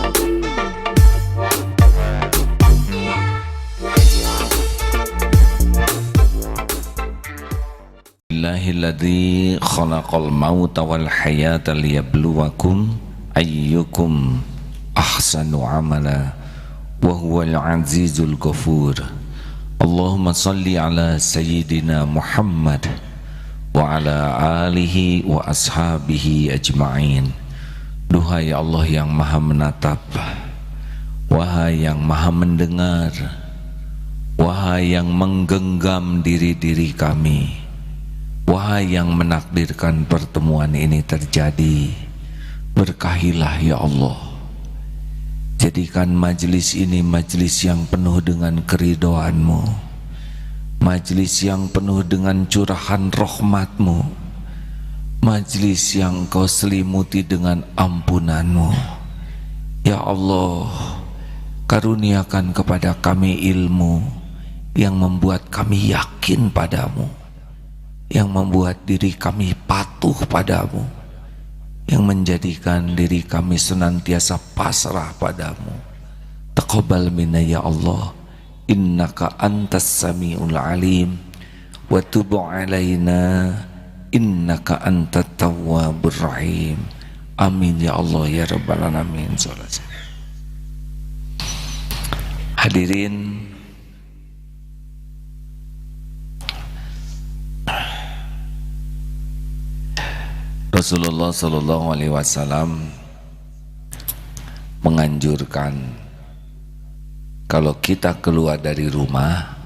Bismillahilladzi khalaqal mauta wal hayata liyabluwakum ayyukum ahsanu amala wa huwal azizul ghafur. Allahumma salli ala sayyidina Muhammad wa ala alihi wa ashabihi ajma'in. Duhai Allah yang maha menatap, wahai yang maha mendengar, wahai yang menggenggam diri-diri kami, wahai yang menakdirkan pertemuan ini terjadi, berkahilah ya Allah. Jadikan majlis ini majlis yang penuh dengan keridhaan-Mu, majlis yang penuh dengan curahan rahmat-Mu, majlis yang Kau selimuti dengan ampunan-Mu. Ya Allah, karuniakan kepada kami ilmu yang membuat kami yakin padamu, yang membuat diri kami patuh padamu, yang menjadikan diri kami senantiasa pasrah padamu. Taqabbal minna ya Allah, innaka antas sami'ul alim, wa tub alaina innaka antat tawwabur rahim. Amin ya Allah ya rabbal alamin. Hadirin, Rasulullah Sallallahu Alaihi Wasallam menganjurkan kalau kita keluar dari rumah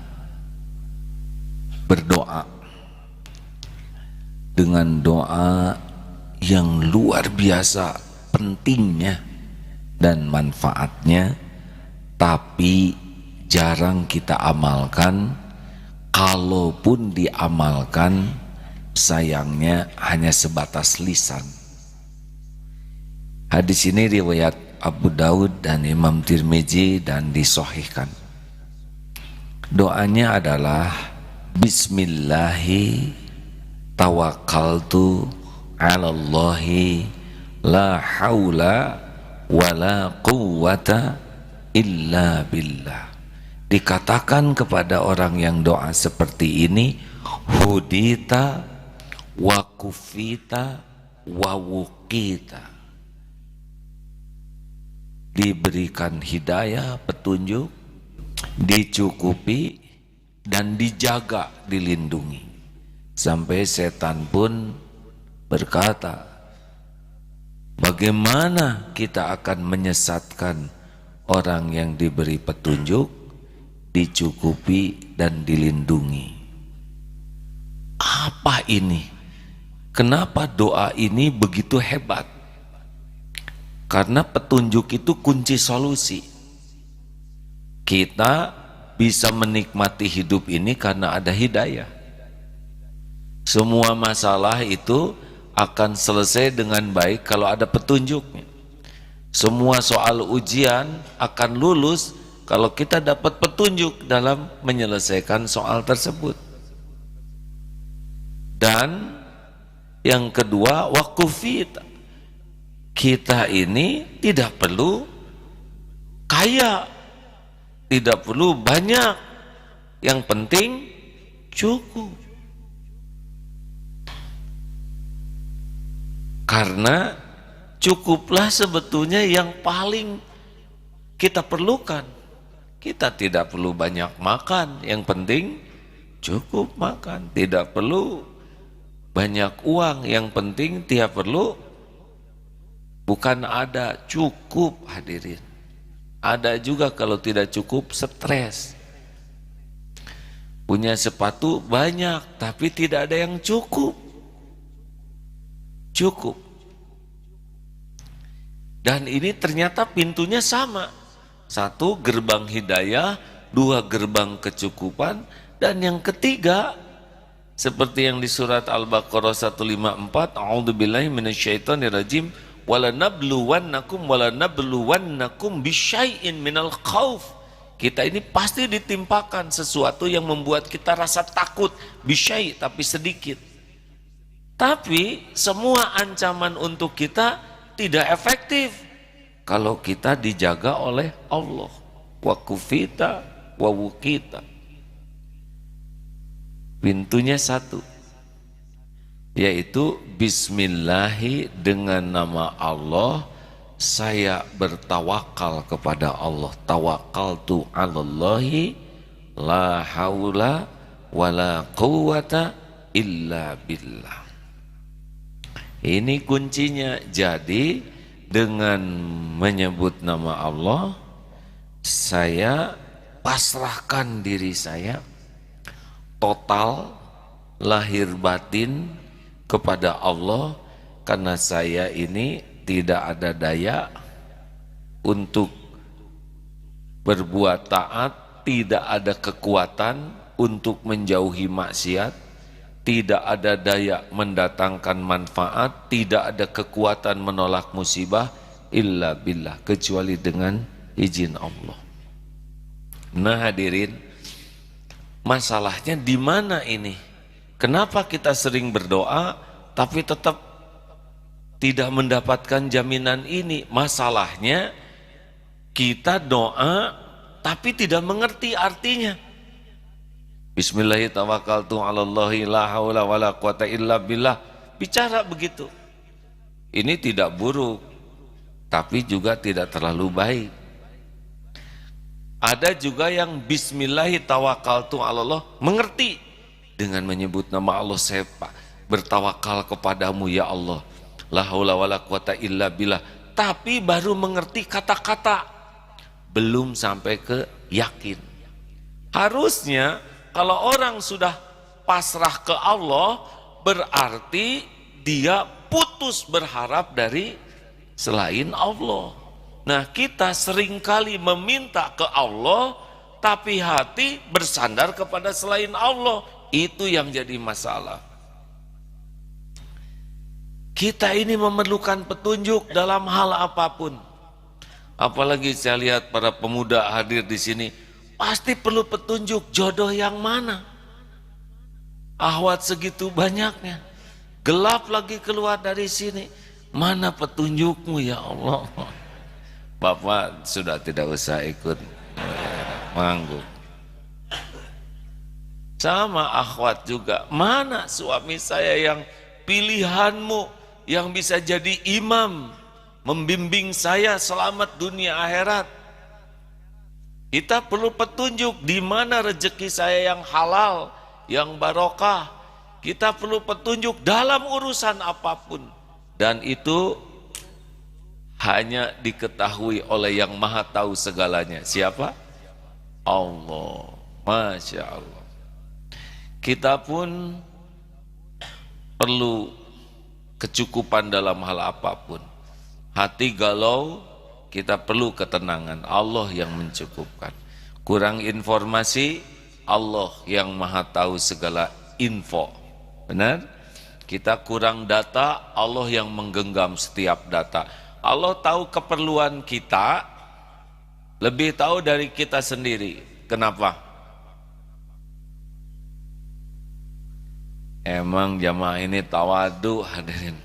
berdoa dengan doa yang luar biasa pentingnya dan manfaatnya, tapi jarang kita amalkan. Kalaupun diamalkan, sayangnya hanya sebatas lisan. Hadis ini riwayat Abu Daud dan Imam Tirmizi dan disahihkan. Doanya adalah Bismillahi tawakkaltu ala Allahi la haula wala quwwata illa billah. Dikatakan kepada orang yang doa seperti ini, hudita wa kufita wa wukita, diberikan hidayah, petunjuk, dicukupi dan dijaga, dilindungi. Sampai setan pun berkata, bagaimana kita akan menyesatkan orang yang diberi petunjuk, dicukupi dan dilindungi? Apa ini? Kenapa doa ini begitu hebat? Karena petunjuk itu kunci solusi. Kita bisa menikmati hidup ini karena ada hidayah. Semua masalah itu akan selesai dengan baik kalau ada petunjuknya. Semua soal ujian akan lulus kalau kita dapat petunjuk dalam menyelesaikan soal tersebut. Dan yang kedua, wakufita, kita ini tidak perlu kaya, tidak perlu banyak, yang penting cukup. Karena cukuplah sebetulnya yang paling kita perlukan. Kita tidak perlu banyak makan, yang penting cukup makan. Tidak perlu banyak uang, yang penting tiap perlu bukan ada, cukup. Hadirin, ada juga kalau tidak cukup stres. Punya sepatu banyak tapi tidak ada yang cukup. Dan ini ternyata pintunya sama. Satu, gerbang hidayah. Dua, gerbang kecukupan. Dan yang ketiga, seperti yang di surat Al-Baqarah 154, a'udzubillahi minasyaitonirrajim, walanabluwannakum bisyai'in minal khauf. Kita ini pasti ditimpakan sesuatu yang membuat kita rasa takut, bisyai', tapi sedikit. Tapi semua ancaman untuk kita tidak efektif. kalau kita dijaga oleh Allah. Wa kufita wa wukita. Pintunya satu, yaitu bismillahi, dengan nama Allah saya bertawakal kepada Allah. Tawakkaltu 'alallahi la haula wala quwata illa billah. Ini kuncinya. Jadi dengan menyebut nama Allah, saya pasrahkan diri saya total lahir batin kepada Allah, karena saya ini tidak ada daya untuk berbuat taat, tidak ada kekuatan untuk menjauhi maksiat, tidak ada daya mendatangkan manfaat, tidak ada kekuatan menolak musibah illa billah, kecuali dengan izin Allah. Nah hadirin, masalahnya di mana ini? Kenapa kita sering berdoa tapi tetap tidak mendapatkan jaminan ini? Masalahnya kita doa tapi tidak mengerti artinya. Bismillahirrahmanirrahim, tawakkaltu 'alallahi la haula wala quwata illa billah. Bicara begitu. Ini tidak buruk, tapi juga tidak terlalu baik. Ada juga yang bismillahirrahmanirrahim tawakkaltu 'alallah, mengerti dengan menyebut nama Allah, saya bertawakal kepadamu ya Allah, la haula wala quwata illa billah, tapi baru mengerti kata-kata, belum sampai ke yakin. Harusnya kalau orang sudah pasrah ke Allah, berarti dia putus berharap dari selain Allah. Nah, kita seringkali meminta ke Allah, tapi hati bersandar kepada selain Allah. Itu yang jadi masalah. Kita ini memerlukan petunjuk dalam hal apapun. Apalagi saya lihat para pemuda hadir di sini, pasti perlu petunjuk jodoh yang mana. Ahwat segitu banyaknya, gelap lagi keluar dari sini. Mana petunjukmu ya Allah? Bapak sudah tidak usah ikut mengangguk. Sama akhwat juga, mana suami saya yang pilihanmu, yang bisa jadi imam, membimbing saya selamat dunia akhirat. Kita perlu petunjuk di mana rezeki saya yang halal, yang barokah. Kita perlu petunjuk dalam urusan apapun, dan itu hanya diketahui oleh yang maha tahu segalanya. Siapa? Allah. Masya Allah. Kita pun perlu kecukupan dalam hal apapun. Hati galau, kita perlu ketenangan. Allah yang mencukupkan. Kurang informasi, Allah yang maha tahu segala info. Benar? Kita kurang data, Allah yang menggenggam setiap data. Allah tahu keperluan kita, lebih tahu dari kita sendiri. Kenapa? Emang jamaah ini tawadu, hadirin.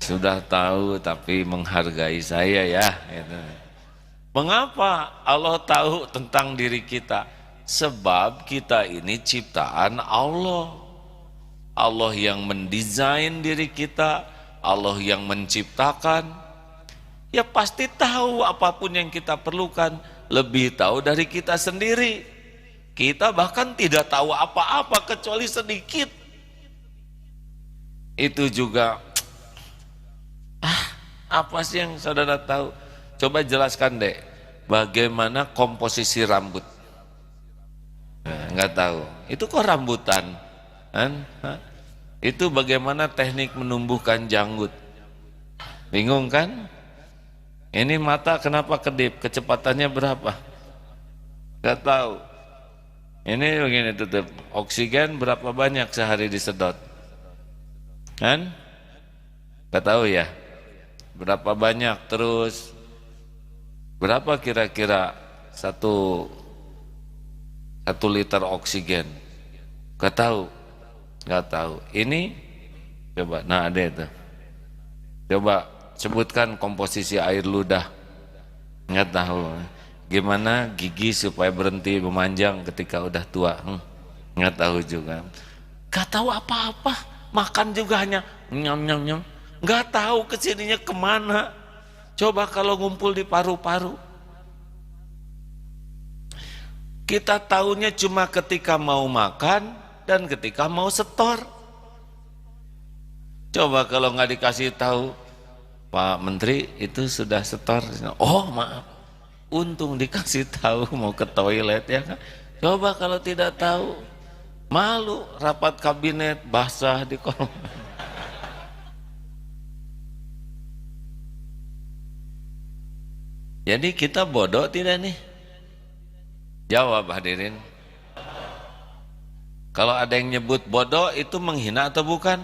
Sudah tahu tapi menghargai saya ya. Mengapa Allah tahu tentang diri kita? Sebab kita ini ciptaan Allah. Allah yang mendesain diri kita, Allah yang menciptakan. Ya pasti tahu apapun yang kita perlukan, lebih tahu dari kita sendiri. Kita bahkan tidak tahu apa-apa kecuali sedikit. Itu juga, apa sih yang saudara tahu? Coba jelaskan deh, bagaimana komposisi rambut? Nggak tahu. Itu kok rambutan? Itu bagaimana teknik menumbuhkan janggut? Bingung kan? Ini mata kenapa kedip? Kecepatannya berapa? Nggak tahu. Ini begini tutup. Oksigen berapa banyak sehari disedot? Kan? Nggak tahu ya? Berapa banyak? Terus berapa kira-kira satu liter oksigen? Nggak tahu. Nggak tahu. Ini coba, nah ada itu. Coba sebutkan komposisi air ludah. Nggak tahu. Gimana gigi supaya berhenti memanjang ketika udah tua? Nggak tahu juga. Nggak tahu apa-apa. Makan juga hanya nyam nyam nyam. Nggak tahu kesininya kemana. Coba kalau ngumpul di paru-paru. Kita tahunya cuma ketika mau makan dan ketika mau setor. Coba kalau nggak dikasih tahu, Pak Menteri itu sudah setor. Oh maaf, untung dikasih tahu mau ke toilet ya kan. Coba kalau tidak tahu, malu rapat kabinet basah di kolong. Jadi kita bodoh tidak nih? Jawab hadirin. Kalau ada yang nyebut bodoh itu menghina atau bukan?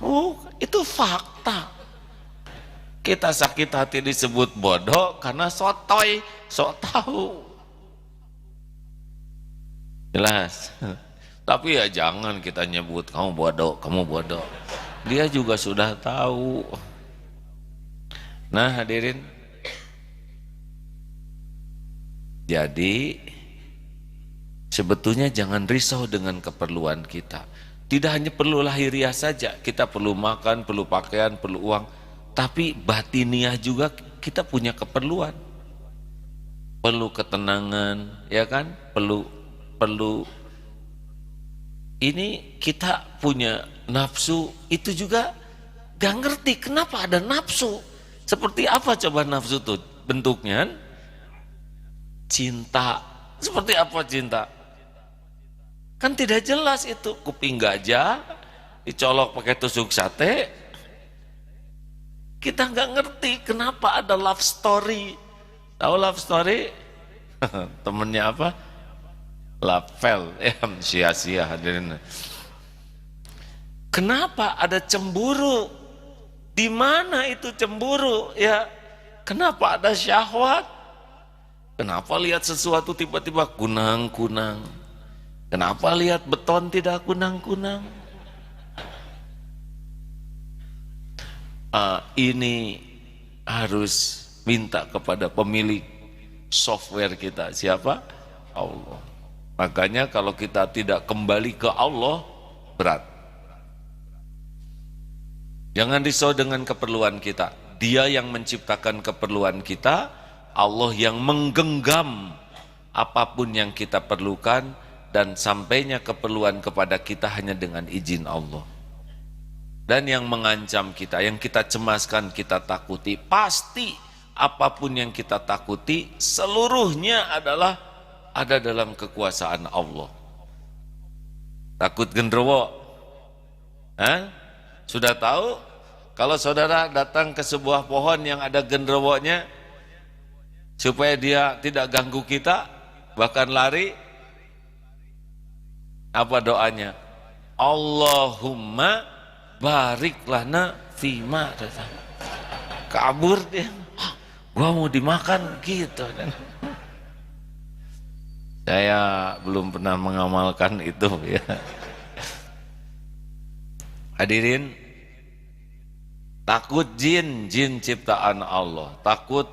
Oh, itu fakta. Kita sakit hati disebut bodoh karena sotoy, sok tahu. Jelas. Tapi ya jangan kita nyebut kamu bodoh, kamu bodoh. Dia juga sudah tahu. Nah, hadirin. Jadi sebetulnya jangan risau dengan keperluan kita. Tidak hanya perlu lahiriah saja, kita perlu makan, perlu pakaian, perlu uang, tapi batiniah juga kita punya keperluan. Perlu ketenangan, ya kan? Perlu ini kita punya nafsu, itu juga gak ngerti kenapa ada nafsu. Seperti apa coba nafsu tuh bentuknya? Cinta. Seperti apa cinta? Kan tidak jelas itu. Kuping gajah dicolok pakai tusuk sate. Kita nggak ngerti kenapa ada love story. Tahu love story? Temennya apa? Lapel. Sia-sia hadirin. Kenapa ada cemburu? Di mana itu cemburu? Ya, kenapa ada syahwat? Kenapa lihat sesuatu tiba-tiba kunang-kunang? Kenapa lihat beton tidak kunang-kunang? Ini harus minta kepada pemilik software kita. Siapa? Allah. Makanya kalau kita tidak kembali ke Allah, berat. Jangan risau dengan keperluan kita. Dia yang menciptakan keperluan kita. Allah yang menggenggam apapun yang kita perlukan, dan sampainya keperluan kepada kita hanya dengan izin Allah. Dan yang mengancam kita, yang kita cemaskan, kita takuti, pasti apapun yang kita takuti seluruhnya adalah ada dalam kekuasaan Allah. Takut genderuwo? Sudah tahu? Kalau saudara datang ke sebuah pohon yang ada genderuwonya, supaya dia tidak ganggu kita, bahkan lari, apa doanya? Allahumma barik lana fima. Kabur dia, gua mau dimakan gitu. Saya belum pernah mengamalkan itu ya. Hadirin, takut jin ciptaan Allah. Takut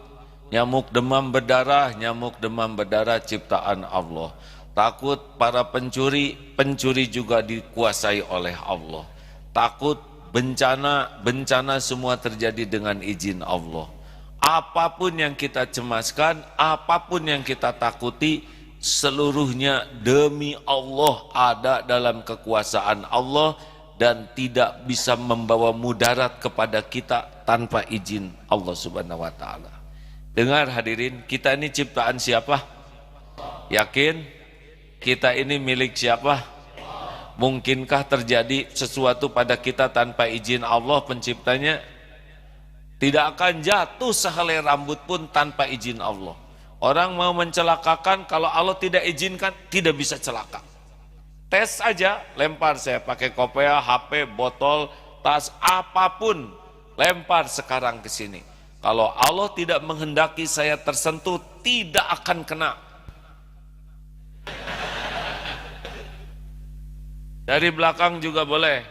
nyamuk demam berdarah ciptaan Allah. Takut para pencuri juga dikuasai oleh Allah. Takut bencana semua terjadi dengan izin Allah. Apapun yang kita cemaskan, apapun yang kita takuti, seluruhnya demi Allah, ada dalam kekuasaan Allah dan tidak bisa membawa mudarat kepada kita tanpa izin Allah Subhanahu wa taala. Dengar hadirin, kita ini ciptaan siapa? Yakin? Kita ini milik siapa? Mungkinkah terjadi sesuatu pada kita tanpa izin Allah penciptanya? Tidak akan jatuh sehelai rambut pun tanpa izin Allah. Orang mau mencelakakan, kalau Allah tidak izinkan, tidak bisa celaka. Tes aja, lempar saya pakai kopea, HP, botol, tas, apapun, lempar sekarang ke sini. Kalau Allah tidak menghendaki saya tersentuh, tidak akan kena. Dari belakang juga boleh.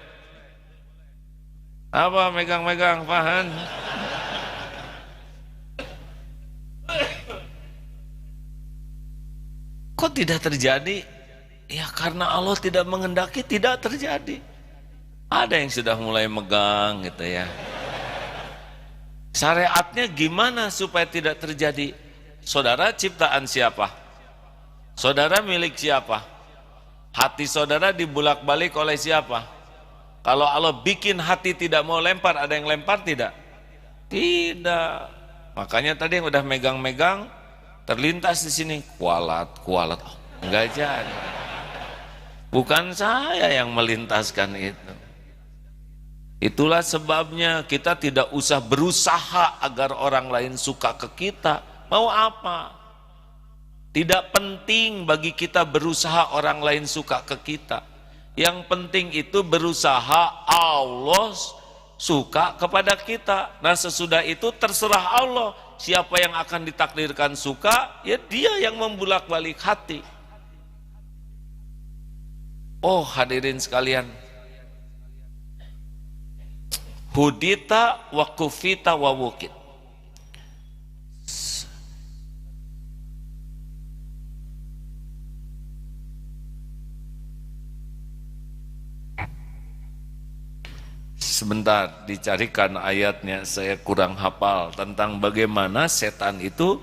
Apa megang-megang, Fahan? Kok tidak terjadi? Ya karena Allah tidak menghendaki, tidak terjadi. Ada yang sudah mulai megang gitu ya. Syariatnya gimana supaya tidak terjadi? Saudara ciptaan siapa? Saudara milik siapa? Hati saudara dibulak-balik oleh siapa? Kalau Allah bikin hati tidak mau lempar, ada yang lempar tidak? Tidak. Makanya tadi yang udah megang-megang terlintas di sini kualat. Oh, enggak jadi. Bukan saya yang melintaskan itu. Itulah sebabnya kita tidak usah berusaha agar orang lain suka ke kita. Mau apa? Tidak penting bagi kita berusaha orang lain suka ke kita. Yang penting itu berusaha Allah suka kepada kita. Nah sesudah itu terserah Allah. Siapa yang akan ditakdirkan suka, ya dia yang membulak-balik hati. Oh hadirin sekalian, hudita wa kufita wa wukit. Sebentar dicarikan ayatnya, saya kurang hafal tentang bagaimana setan itu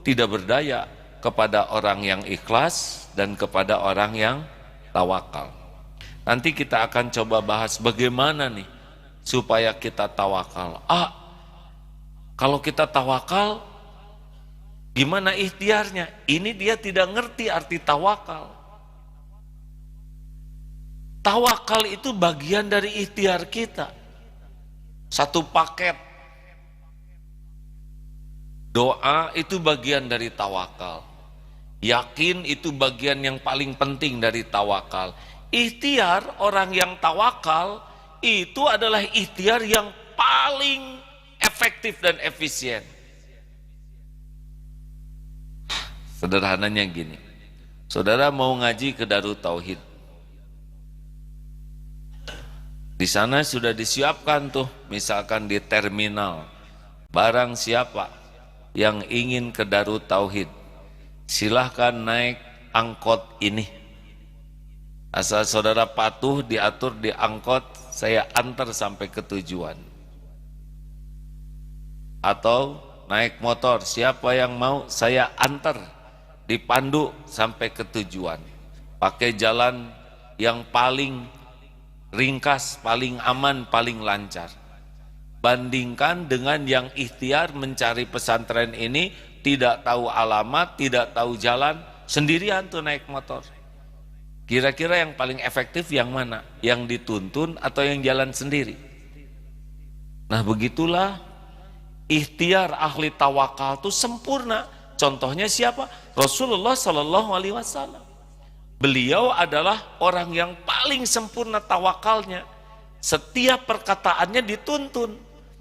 tidak berdaya kepada orang yang ikhlas dan kepada orang yang tawakal. Nanti kita akan coba bahas bagaimana nih supaya kita tawakal. Kalau kita tawakal gimana ikhtiarnya? Ini dia tidak ngerti arti tawakal. Tawakal itu bagian dari ikhtiar kita. Satu paket. Doa itu bagian dari tawakal. Yakin itu bagian yang paling penting dari tawakal. Ikhtiar orang yang tawakal itu adalah ikhtiar yang paling efektif dan efisien. Sederhananya gini, saudara mau ngaji ke Darut Tauhid, di sana sudah disiapkan tuh, misalkan di terminal, barang siapa yang ingin ke Darut Tauhid, silahkan naik angkot ini. Asal saudara patuh, diatur di angkot, saya antar sampai ke tujuan. Atau naik motor, siapa yang mau saya antar, dipandu sampai ke tujuan. Pakai jalan yang paling ringkas, paling aman, paling lancar. Bandingkan dengan yang ikhtiar mencari pesantren ini, tidak tahu alamat, tidak tahu jalan, sendirian tuh naik motor. Kira-kira yang paling efektif yang mana? Yang dituntun atau yang jalan sendiri? Nah begitulah ikhtiar ahli tawakal itu sempurna. Contohnya siapa? Rasulullah Sallallahu Alaihi Wasallam. Beliau adalah orang yang paling sempurna tawakalnya. Setiap perkataannya dituntun,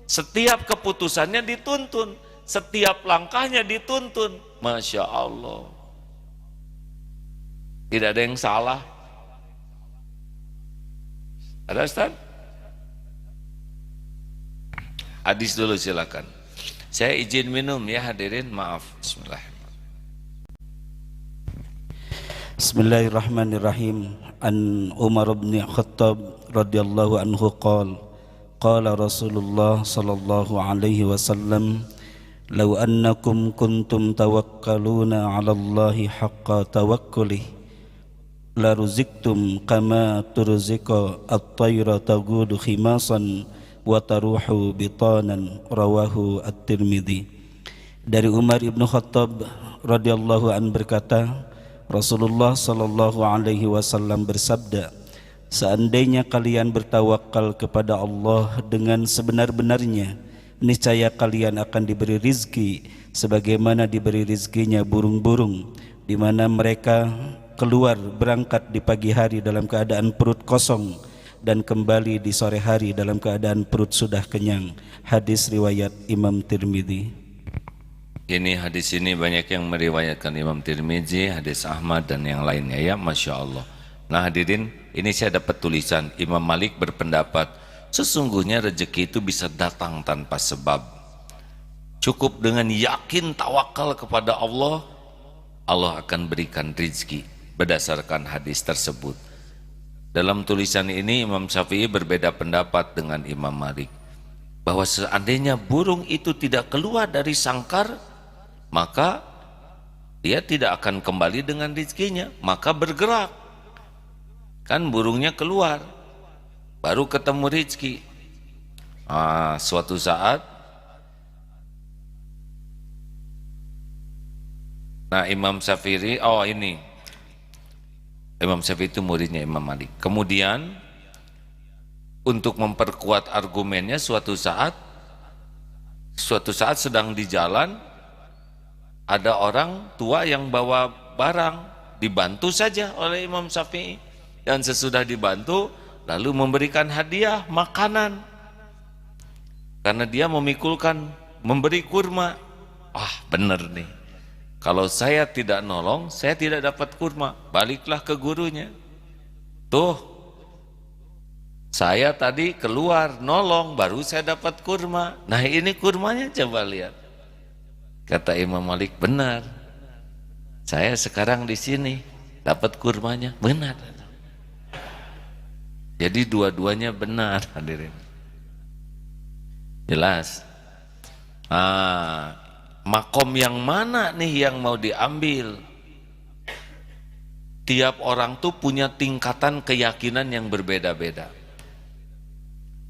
setiap keputusannya dituntun, setiap langkahnya dituntun. Masya Allah, tidak ada yang salah. Ada Ustaz? Hadis dulu silakan. Saya izin minum ya hadirin, maaf. Bismillah. Bismillahirrahmanirrahim. An Umar bin Khattab radhiyallahu anhu qala Rasulullah sallallahu alaihi wasallam, law annakum kuntum tawakkaluna 'ala Allahi haqqa tawakkuli la ruziktum kama turziqa at-tayra tagudu khimasan wa taruhu bitanan, rawahu at-Tirmidzi. Dari Umar ibn Khattab radhiyallahu anhu berkata, Rasulullah sallallahu alaihi wasallam bersabda, seandainya kalian bertawakal kepada Allah dengan sebenar-benarnya, niscaya kalian akan diberi rizki sebagaimana diberi rizkinya burung-burung, di mana mereka keluar berangkat di pagi hari dalam keadaan perut kosong dan kembali di sore hari dalam keadaan perut sudah kenyang. Hadis riwayat Imam Tirmidzi. Ini hadis ini banyak yang meriwayatkan, Imam Tirmidzi, hadis Ahmad dan yang lainnya ya, Masya Allah. Nah hadirin, ini saya dapat tulisan Imam Malik berpendapat sesungguhnya rezeki itu bisa datang tanpa sebab. Cukup dengan yakin tawakal kepada Allah, Allah akan berikan rizki berdasarkan hadis tersebut. Dalam tulisan ini Imam Syafi'i berbeda pendapat dengan Imam Malik, bahwa seandainya burung itu tidak keluar dari sangkar, maka dia tidak akan kembali dengan rizkinya, maka bergerak. Kan burungnya keluar, baru ketemu rizki. Suatu saat, Imam Syafi'i, Imam Syafi'i itu muridnya Imam Malik. Kemudian untuk memperkuat argumennya, suatu saat sedang di jalan, ada orang tua yang bawa barang, dibantu saja oleh Imam Syafi'i, dan sesudah dibantu lalu memberikan hadiah makanan, karena dia memikulkan memberi kurma. Benar nih, kalau saya tidak nolong, saya tidak dapat kurma. Baliklah ke gurunya, tuh saya tadi keluar nolong, baru saya dapat kurma. Nah ini kurmanya, coba lihat. Kata Imam Malik, benar. Saya sekarang di sini dapat kurmanya, benar. Jadi dua-duanya benar, hadirin. Jelas. Makom yang mana nih yang mau diambil? Tiap orang tuh punya tingkatan keyakinan yang berbeda-beda.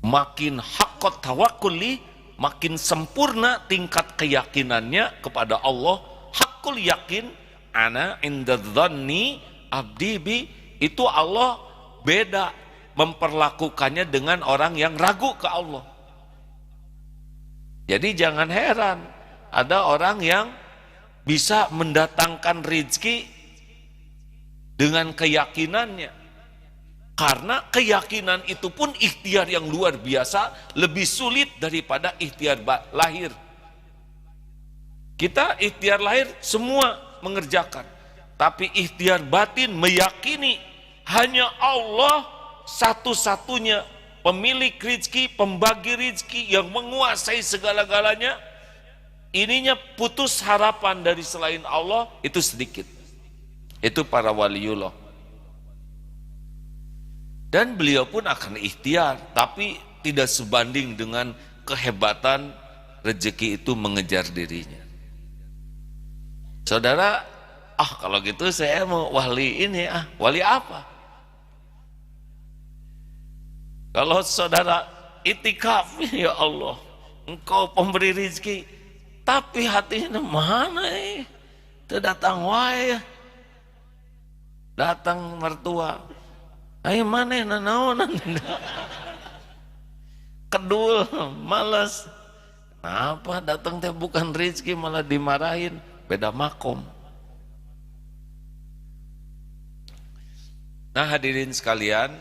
Makin haqqat tawakkuli, makin sempurna tingkat keyakinannya kepada Allah. Hakul yakin, ana inda dhanni abdi bi, itu Allah beda memperlakukannya dengan orang yang ragu ke Allah. Jadi jangan heran ada orang yang bisa mendatangkan rezeki dengan keyakinannya, karena keyakinan itu pun ikhtiar yang luar biasa, lebih sulit daripada ikhtiar lahir. Kita ikhtiar lahir semua mengerjakan, tapi ikhtiar batin meyakini hanya Allah satu-satunya pemilik rezeki, pembagi rezeki yang menguasai segala-galanya. Ininya putus harapan dari selain Allah itu sedikit. Itu para waliullah. Dan beliau pun akan ikhtiar, tapi tidak sebanding dengan kehebatan rezeki itu mengejar dirinya. Saudara, kalau gitu saya mau wali ini, wali apa? Kalau saudara itikaf, ya Allah, Engkau pemberi rezeki, tapi hatinya mana itu datang wae, datang mertua, ayo mana nanaonan, kedul, malas. Kenapa datang teh bukan rezeki malah dimarahin, beda makom. Nah hadirin sekalian,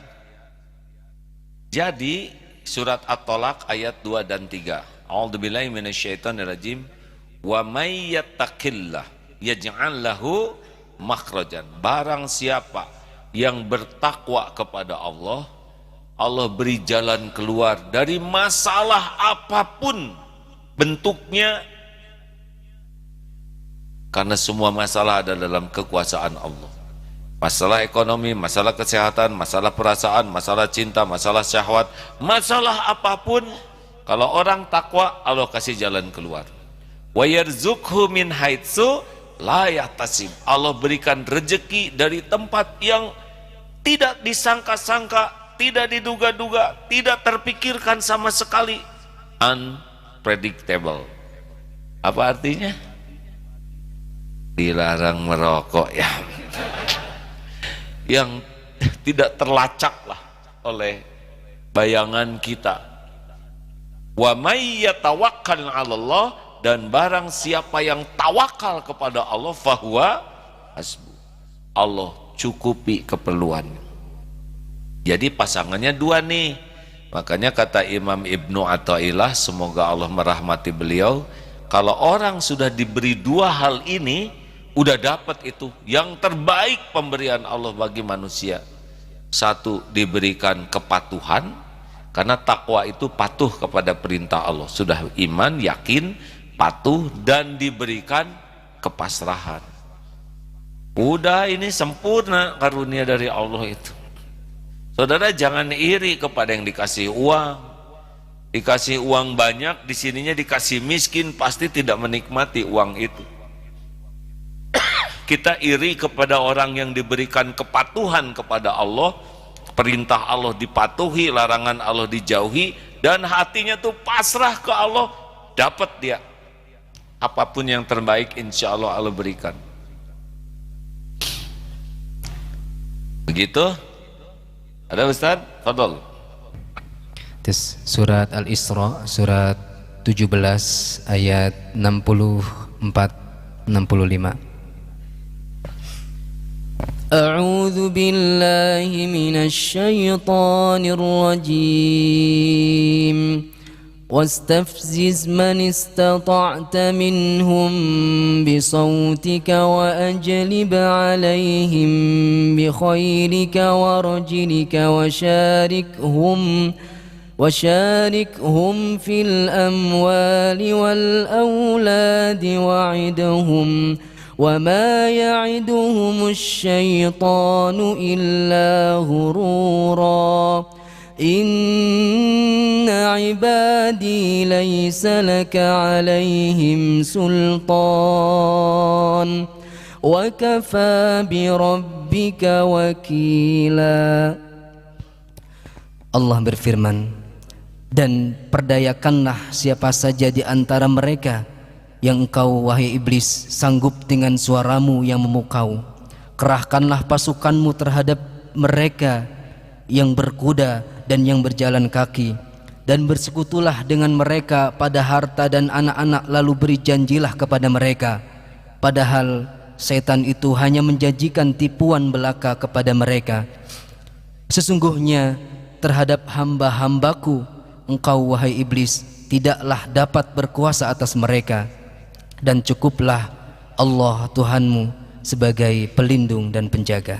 jadi surat At-Tolaq ayat 2 dan 3. A'udzubillahi minasyaitonirrajim. Wa may yattaqillah yaj'al lahu makhrajan. Barang siapa yang bertakwa kepada Allah, Allah beri jalan keluar dari masalah apapun bentuknya, karena semua masalah ada dalam kekuasaan Allah. Masalah ekonomi, masalah kesehatan, masalah perasaan, masalah cinta, masalah syahwat, masalah apapun, kalau orang takwa, Allah kasih jalan keluar. Wa yarzuqhu min haitsu la yahtasib. Allah berikan rezeki dari tempat yang tidak disangka-sangka, tidak diduga-duga, tidak terpikirkan sama sekali. Unpredictable. Apa artinya? Dilarang merokok ya. Yang tidak terlacak lah oleh bayangan kita. Wa may yatawakkal 'ala Allah, dan barang siapa yang tawakal kepada Allah, fahuwa hasbu, Allah cukupi keperluannya. Jadi pasangannya dua nih. Makanya kata Imam Ibnu Athaillah, semoga Allah merahmati beliau, kalau orang sudah diberi dua hal ini, udah dapat itu yang terbaik pemberian Allah bagi manusia. Satu, diberikan kepatuhan, karena takwa itu patuh kepada perintah Allah, sudah iman, yakin, patuh, dan diberikan kepasrahan. Udah, ini sempurna karunia dari Allah itu. Saudara jangan iri kepada yang dikasih uang. Dikasih uang banyak, di sininya dikasih miskin, pasti tidak menikmati uang itu. Kita iri kepada orang yang diberikan kepatuhan kepada Allah, perintah Allah dipatuhi, larangan Allah dijauhi, dan hatinya tuh pasrah ke Allah, dapat dia apapun yang terbaik, insya Allah Allah berikan. Begitu? Ada Ustaz? Fadol. Tes surat Al-Isra surat 17 ayat 64-65. أعوذ بالله من الشيطان الرجيم واستفزز من استطعت منهم بصوتك وأجلب عليهم بخيلك ورجلك وشاركهم في الأموال والأولاد وعدهم وما يعدهم الشيطان إلا غرورا إن عبادي ليس لك عليهم سلطان وكفى بربك وكيلا. Allah berfirman, dan perdayakanlah siapa saja di antara mereka yang engkau, wahai iblis, sanggup dengan suaramu yang memukau. Kerahkanlah pasukanmu terhadap mereka yang berkuda dan yang berjalan kaki, dan bersekutulah dengan mereka pada harta dan anak-anak, lalu beri janjilah kepada mereka, padahal setan itu hanya menjanjikan tipuan belaka kepada mereka. Sesungguhnya terhadap hamba-hambaku engkau, wahai iblis, tidaklah dapat berkuasa atas mereka, dan cukuplah Allah Tuhanmu sebagai pelindung dan penjaga.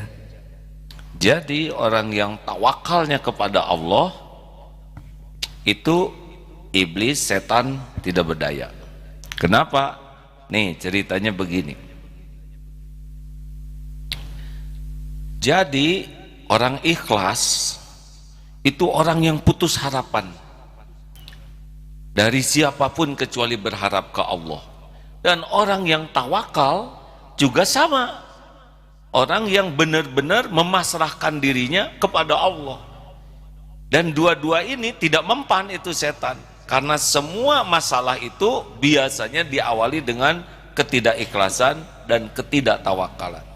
Jadi orang yang tawakalnya kepada Allah itu iblis, setan tidak berdaya. Kenapa? Nih ceritanya begini. Jadi orang ikhlas itu orang yang putus harapan dari siapapun kecuali berharap ke Allah. Dan orang yang tawakal juga sama, orang yang benar-benar memasrahkan dirinya kepada Allah. Dan dua-dua ini tidak mempan itu setan, karena semua masalah itu biasanya diawali dengan ketidakikhlasan dan ketidaktawakalan.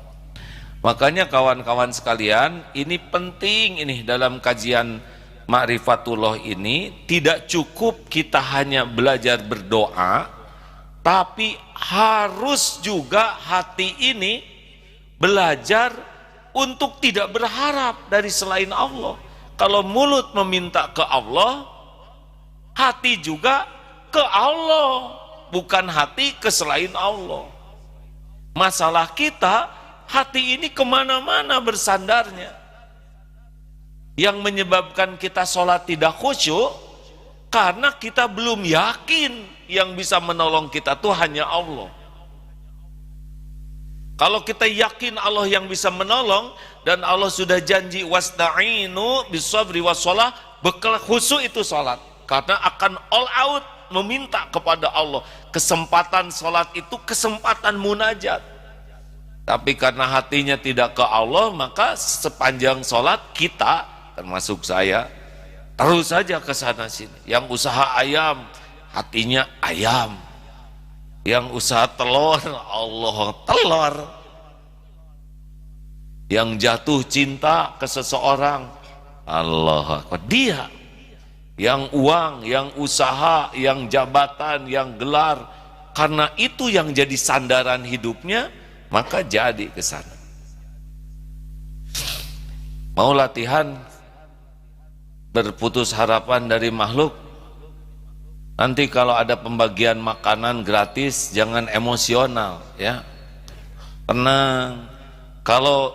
Makanya kawan-kawan sekalian, ini penting ini dalam kajian Ma'rifatullah ini, tidak cukup kita hanya belajar berdoa, tapi harus juga hati ini belajar untuk tidak berharap dari selain Allah. Kalau mulut meminta ke Allah, hati juga ke Allah, bukan hati ke selain Allah. Masalah kita, hati ini kemana-mana bersandarnya. Yang menyebabkan kita sholat tidak khusyuk, karena kita belum yakin yang bisa menolong kita tuh hanya Allah. Kalau kita yakin Allah yang bisa menolong, dan Allah sudah janji wasta'inu bisabri wassalah, bekal khusyuk itu salat, karena akan all out meminta kepada Allah. Kesempatan salat itu kesempatan munajat. Tapi karena hatinya tidak ke Allah, maka sepanjang salat kita, termasuk saya, terus saja ke sana sini. Yang usaha ayam, hatinya ayam. Yang usaha telur, Allah telur. Yang jatuh cinta ke seseorang, Allah dia. Yang uang, yang usaha, yang jabatan, yang gelar, karena itu yang jadi sandaran hidupnya, maka jadi ke sana. Mau latihan berputus harapan dari makhluk? Nanti kalau ada pembagian makanan gratis, jangan emosional ya, tenang. Kalau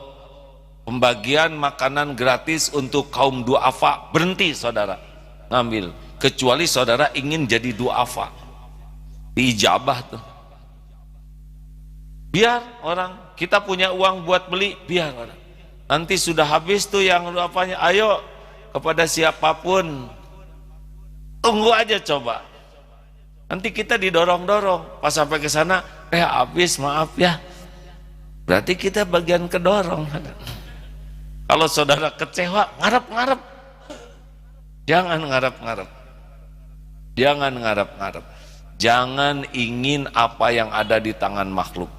pembagian makanan gratis untuk kaum duafa, berhenti saudara ngambil, kecuali saudara ingin jadi duafa, diijabah tuh. Biar orang, kita punya uang buat beli, biar orang. Nanti sudah habis tuh yang apanya, ayo kepada siapapun, tunggu aja coba. Nanti kita didorong-dorong, pas sampai ke sana, habis, maaf ya. Berarti kita bagian kedorong. Kalau saudara kecewa, ngarep-ngarep. Jangan ngarep-ngarep. Jangan ngarep-ngarep. Jangan ingin apa yang ada di tangan makhluk.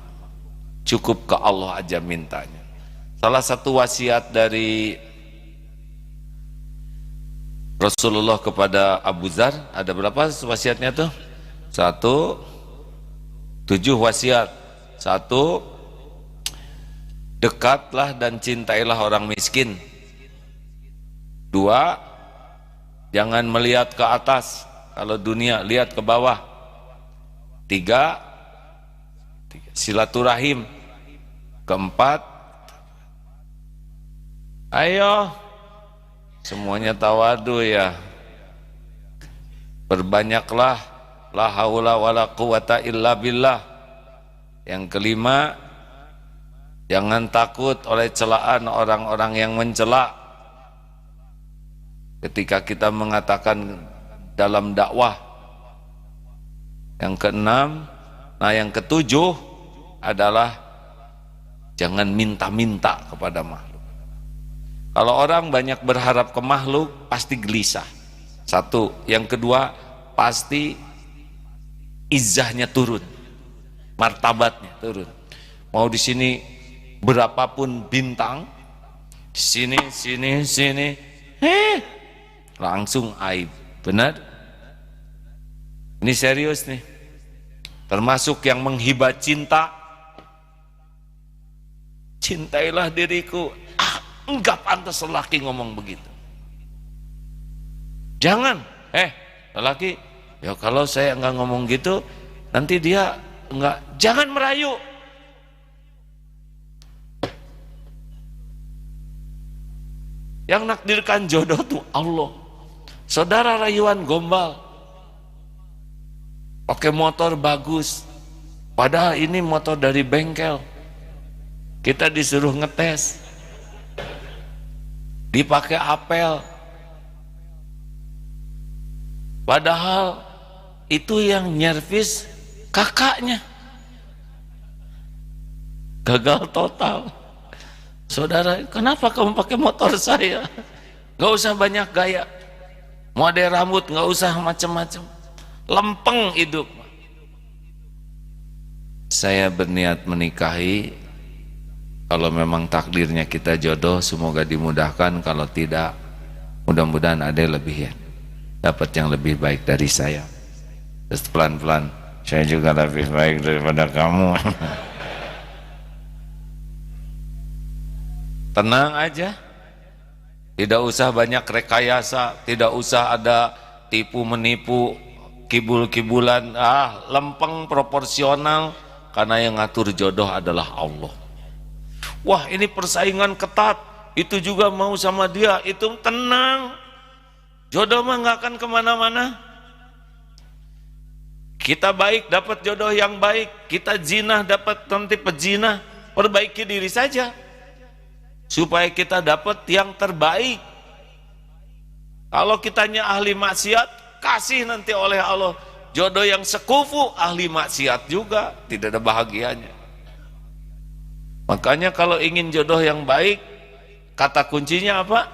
Cukup ke Allah aja mintanya. Salah satu wasiat dari Rasulullah kepada Abu Dzar, ada berapa wasiatnya tuh? 7 wasiat. 1, dekatlah dan cintailah orang miskin. 2, jangan melihat ke atas, kalau dunia lihat ke bawah. 3, silaturahim. 4, ayo semuanya tawadu ya, perbanyaklah la haula wala quwata illa billah. Yang 5, jangan takut oleh celaan orang-orang yang mencela. Ketika kita mengatakan dalam dakwah. Yang 6, yang 7 adalah jangan minta-minta kepada makhluk. Kalau orang banyak berharap ke makhluk, pasti gelisah. 1, yang kedua, pasti izzahnya turun, martabatnya turun. Mau di sini berapapun bintang, sini, langsung aib. Benar? Ini serius nih. Termasuk yang menghibah cinta. Cintailah diriku. Enggak pantas lelaki ngomong begitu. Jangan, lelaki, ya kalau saya enggak ngomong gitu, nanti dia enggak. Jangan merayu. Yang nakdirkan jodoh tuh Allah. Saudara rayuan gombal, pakai motor bagus, padahal ini motor dari bengkel. Kita disuruh ngetes, dipakai apel, padahal itu yang nyervis kakaknya. Gagal total. Saudara, kenapa kamu pakai motor saya? Gak usah banyak gaya, model rambut gak usah macam-macam, lempeng hidup. Saya berniat menikahi. Kalau memang takdirnya kita jodoh, semoga dimudahkan. Kalau tidak, mudah-mudahan ada yang lebih dapat yang lebih baik dari saya. Terus pelan-pelan, saya juga lebih baik daripada kamu. Tenang aja, tidak usah banyak rekayasa, tidak usah ada tipu menipu, kibul-kibulan. Lempeng, proporsional, karena yang ngatur jodoh adalah Allah. Wah, ini persaingan ketat, itu juga mau sama dia, itu tenang. Jodoh mah nggak akan kemana-mana. Kita baik dapat jodoh yang baik, kita jinah dapat nanti pejinah. Perbaiki diri saja supaya kita dapat yang terbaik. Kalau kitanya ahli maksiat, kasih nanti oleh Allah jodoh yang sekufu ahli maksiat juga, tidak ada bahagianya. Makanya kalau ingin jodoh yang baik, kata kuncinya apa?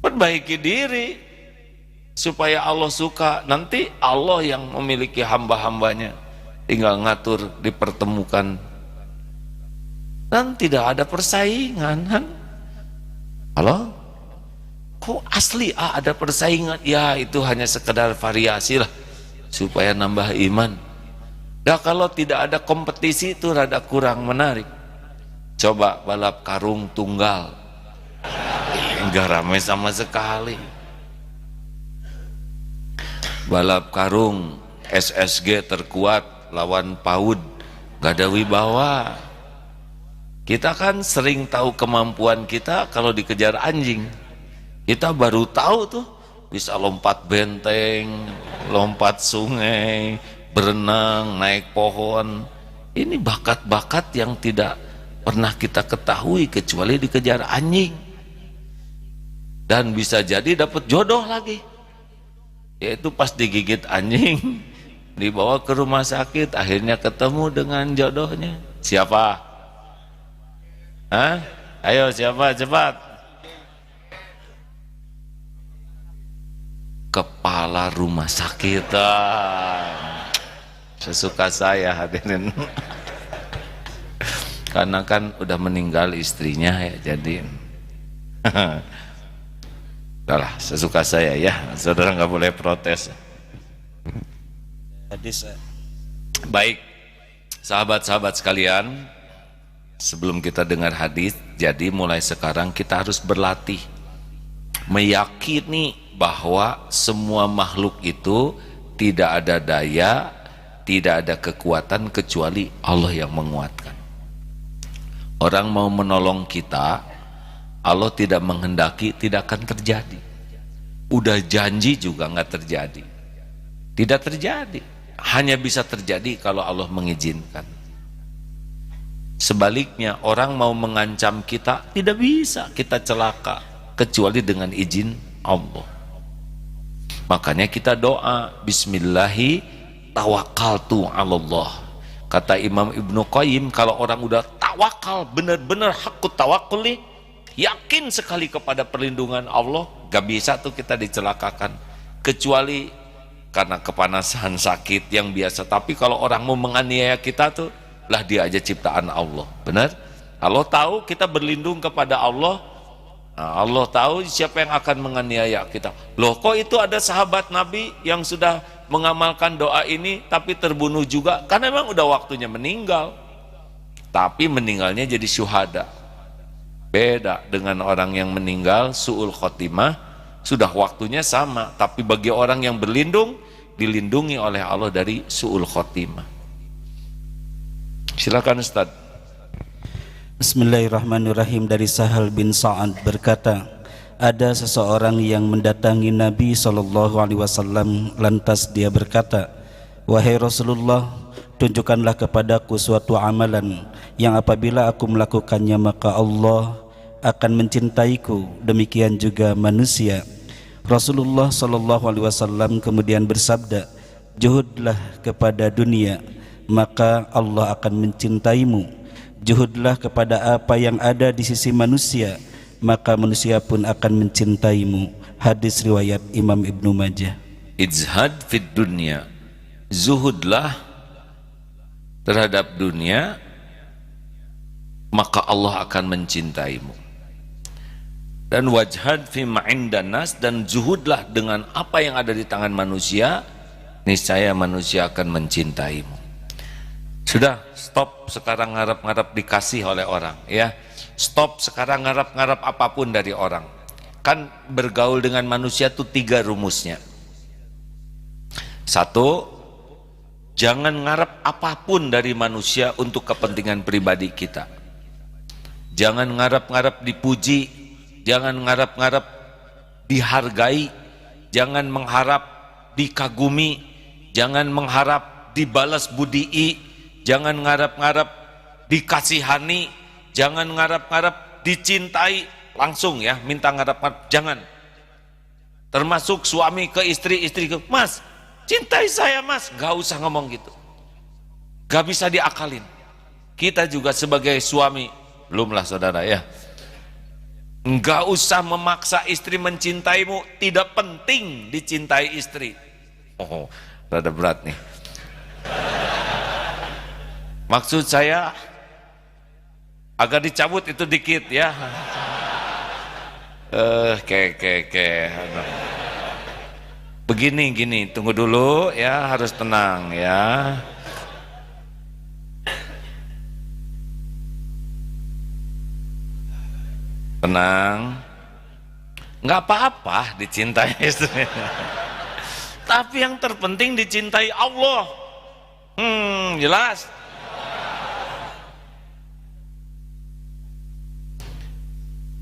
Perbaiki diri supaya Allah suka. Nanti Allah yang memiliki hamba-hambanya, tinggal ngatur, dipertemukan, dan tidak ada persaingan. Halo? Kok asli ada persaingan? Ya itu hanya sekedar variasi lah, supaya nambah iman. Nah kalau tidak ada kompetisi itu rada kurang menarik. Coba balap karung tunggal, enggak ramai sama sekali. Balap karung SSG terkuat lawan PAUD, enggak ada wibawa. Kita kan sering tahu kemampuan kita kalau dikejar anjing. Kita baru tahu tuh bisa lompat benteng, lompat sungai, berenang, naik pohon. Ini bakat-bakat yang tidak pernah kita ketahui kecuali dikejar anjing. Dan bisa jadi dapat jodoh lagi, yaitu pas digigit anjing, dibawa ke rumah sakit, akhirnya ketemu dengan jodohnya. Siapa? Hah? Ayo siapa, cepat. Kepala rumah sakit. Sesuka saya hadirin. Karena kan udah meninggal istrinya ya, jadi udahlah, sesuka saya ya, saudara nggak boleh protes. Hadis. Baik, sahabat-sahabat sekalian, sebelum kita dengar hadis, jadi mulai sekarang kita harus berlatih meyakini bahwa semua makhluk itu tidak ada daya, tidak ada kekuatan kecuali Allah yang menguatkan. Orang mau menolong kita, Allah tidak menghendaki, tidak akan terjadi. Udah janji juga nggak terjadi. Tidak terjadi. Hanya bisa terjadi kalau Allah mengizinkan. Sebaliknya, orang mau mengancam kita, tidak bisa kita celaka kecuali dengan izin Allah. Makanya kita doa, Bismillahi tawakkaltu 'alallah. Kata Imam Ibnu Qayyim, kalau orang udah tawakal, benar-benar hakut tawakul nih, yakin sekali kepada perlindungan Allah, gak bisa tuh kita dicelakakan kecuali karena kepanasan, sakit yang biasa. Tapi kalau orang mau menganiaya kita tuh, lah dia aja ciptaan Allah. Benar? Allah tahu kita berlindung kepada Allah. Nah, Allah tahu siapa yang akan menganiaya kita. Loh, kok itu ada sahabat Nabi yang sudah mengamalkan doa ini tapi terbunuh juga? Karena memang udah waktunya meninggal. Tapi meninggalnya jadi syuhada. Beda dengan orang yang meninggal su'ul khotimah, sudah waktunya sama, tapi bagi orang yang berlindung, dilindungi oleh Allah dari su'ul khotimah. Silakan Ustaz. Bismillahirrahmanirrahim. Dari Sahal bin Sa'ad berkata, ada seseorang yang mendatangi Nabi SAW, lantas dia berkata, wahai Rasulullah, tunjukkanlah kepadaku suatu amalan yang apabila aku melakukannya maka Allah akan mencintaiku, demikian juga manusia. Rasulullah SAW kemudian bersabda, juhudlah kepada dunia maka Allah akan mencintaimu, juhudlah kepada apa yang ada di sisi manusia maka manusia pun akan mencintaimu. Hadis riwayat Imam Ibnu Majah. Izhad fid dunya, zuhudlah terhadap dunia maka Allah akan mencintaimu. Dan wajhad fi ma'indan nas, dan zuhudlah dengan apa yang ada di tangan manusia, niscaya manusia akan mencintaimu. Sudah, stop sekarang ngarap-ngarap dikasih oleh orang ya. Stop sekarang ngarap-ngarap apapun dari orang. Kan bergaul dengan manusia tuh 3 rumusnya. 1, jangan ngarap apapun dari manusia untuk kepentingan pribadi kita. Jangan ngarap-ngarap dipuji, jangan ngarap-ngarap dihargai, jangan mengharap dikagumi, jangan mengharap dibalas budii, jangan ngarap-ngarap dikasihani, jangan ngarap-ngarap dicintai langsung ya, minta ngarap-ngarap, jangan. Termasuk suami ke istri, istri ke, mas cintai saya mas, gak usah ngomong gitu, gak bisa diakalin. Kita juga sebagai suami, belumlah saudara ya, gak usah memaksa istri mencintaimu, tidak penting dicintai istri. Oh, rada berat nih. Maksud saya agar dicabut itu dikit ya. Begini gini, tunggu dulu ya, harus tenang ya. Tenang, nggak apa-apa dicintai istri. Tapi yang terpenting dicintai Allah. Jelas.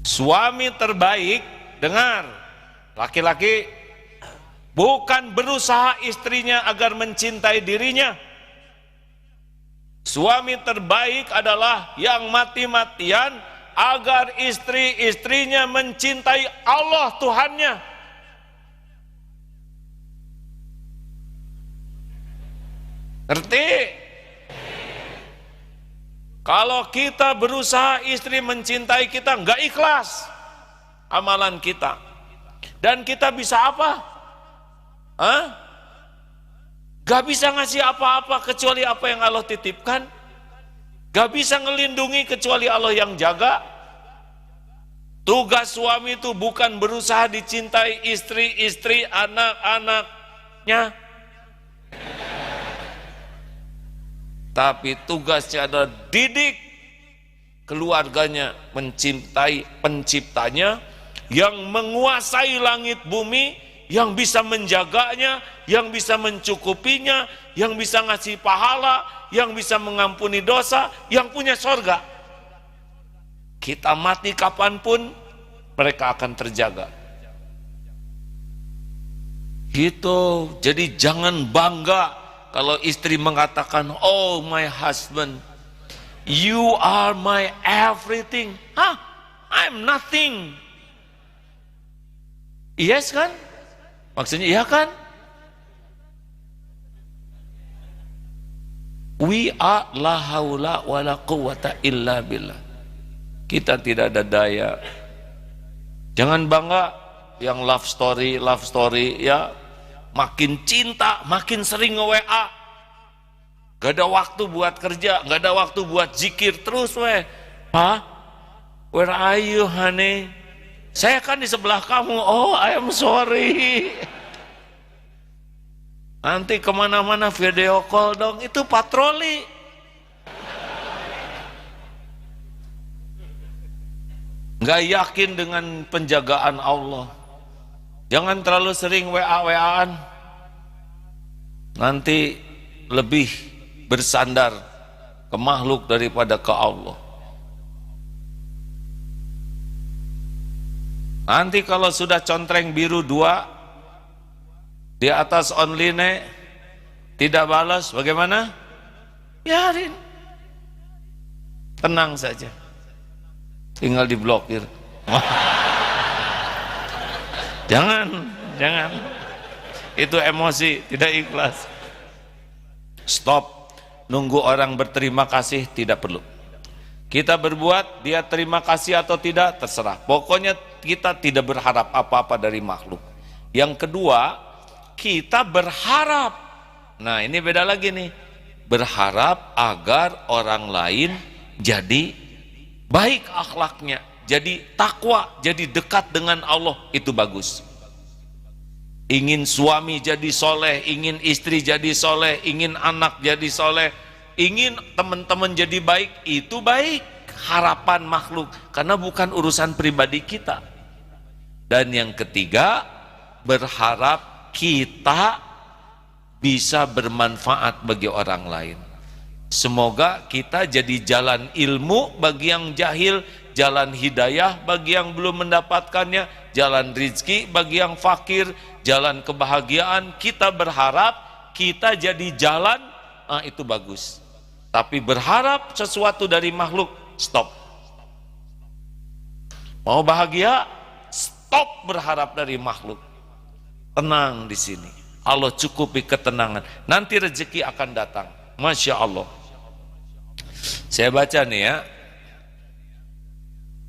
Suami terbaik, dengar, laki-laki bukan berusaha istrinya agar mencintai dirinya. Suami terbaik adalah yang mati-matian agar istri-istrinya mencintai Allah Tuhannya. Ngerti? Kalau kita berusaha istri mencintai kita, nggak ikhlas amalan kita. Dan kita bisa apa? Gak bisa ngasih apa-apa kecuali apa yang Allah titipkan. Gak bisa ngelindungi kecuali Allah yang jaga. Tugas suami itu bukan berusaha dicintai istri-istri, anak-anaknya, tapi tugasnya adalah didik keluarganya mencintai penciptanya yang menguasai langit bumi, yang bisa menjaganya, yang bisa mencukupinya, yang bisa ngasih pahala, yang bisa mengampuni dosa, yang punya sorga. Kita mati kapanpun mereka akan terjaga. Gitu. Jadi jangan bangga kalau istri mengatakan, oh my husband, you are my everything. I'm nothing. Yes kan? Maksudnya iya kan? We are la haula wa la quwata illa billah. Kita tidak ada daya. Jangan bangga yang love story ya. Makin cinta, makin sering nge-WA. Gak ada waktu buat kerja, gak ada waktu buat zikir terus weh. Where are you honey? Saya kan di sebelah kamu. Oh, I am sorry. Nanti kemana-mana video call dong. Itu patroli. Nggak yakin dengan penjagaan Allah. Jangan terlalu sering WA-WA-an. Nanti lebih bersandar ke makhluk daripada ke Allah. Nanti kalau sudah contreng biru 2 di atas online tidak balas, bagaimana? Biarin, tenang saja, tinggal diblokir. Jangan, itu emosi, tidak ikhlas. Stop, nunggu orang berterima kasih tidak perlu. Kita berbuat, dia terima kasih atau tidak terserah. Pokoknya kita tidak berharap apa-apa dari makhluk. Yang kedua, kita berharap. Nah, ini beda lagi nih. Berharap agar orang lain jadi baik akhlaknya, jadi takwa, jadi dekat dengan Allah, itu bagus. Ingin suami jadi soleh, ingin istri jadi soleh, ingin anak jadi soleh, ingin teman-teman jadi baik, itu baik. Harapan makhluk, karena bukan urusan pribadi kita. Dan yang ketiga, berharap kita bisa bermanfaat bagi orang lain. Semoga kita jadi jalan ilmu bagi yang jahil, jalan hidayah bagi yang belum mendapatkannya, jalan rizki bagi yang fakir, jalan kebahagiaan. Kita berharap kita jadi jalan, itu bagus. Tapi berharap sesuatu dari makhluk, stop. Mau bahagia, stop berharap dari makhluk. Tenang di sini. Allah cukupi ketenangan. Nanti rezeki akan datang. Masya Allah. Saya baca nih ya.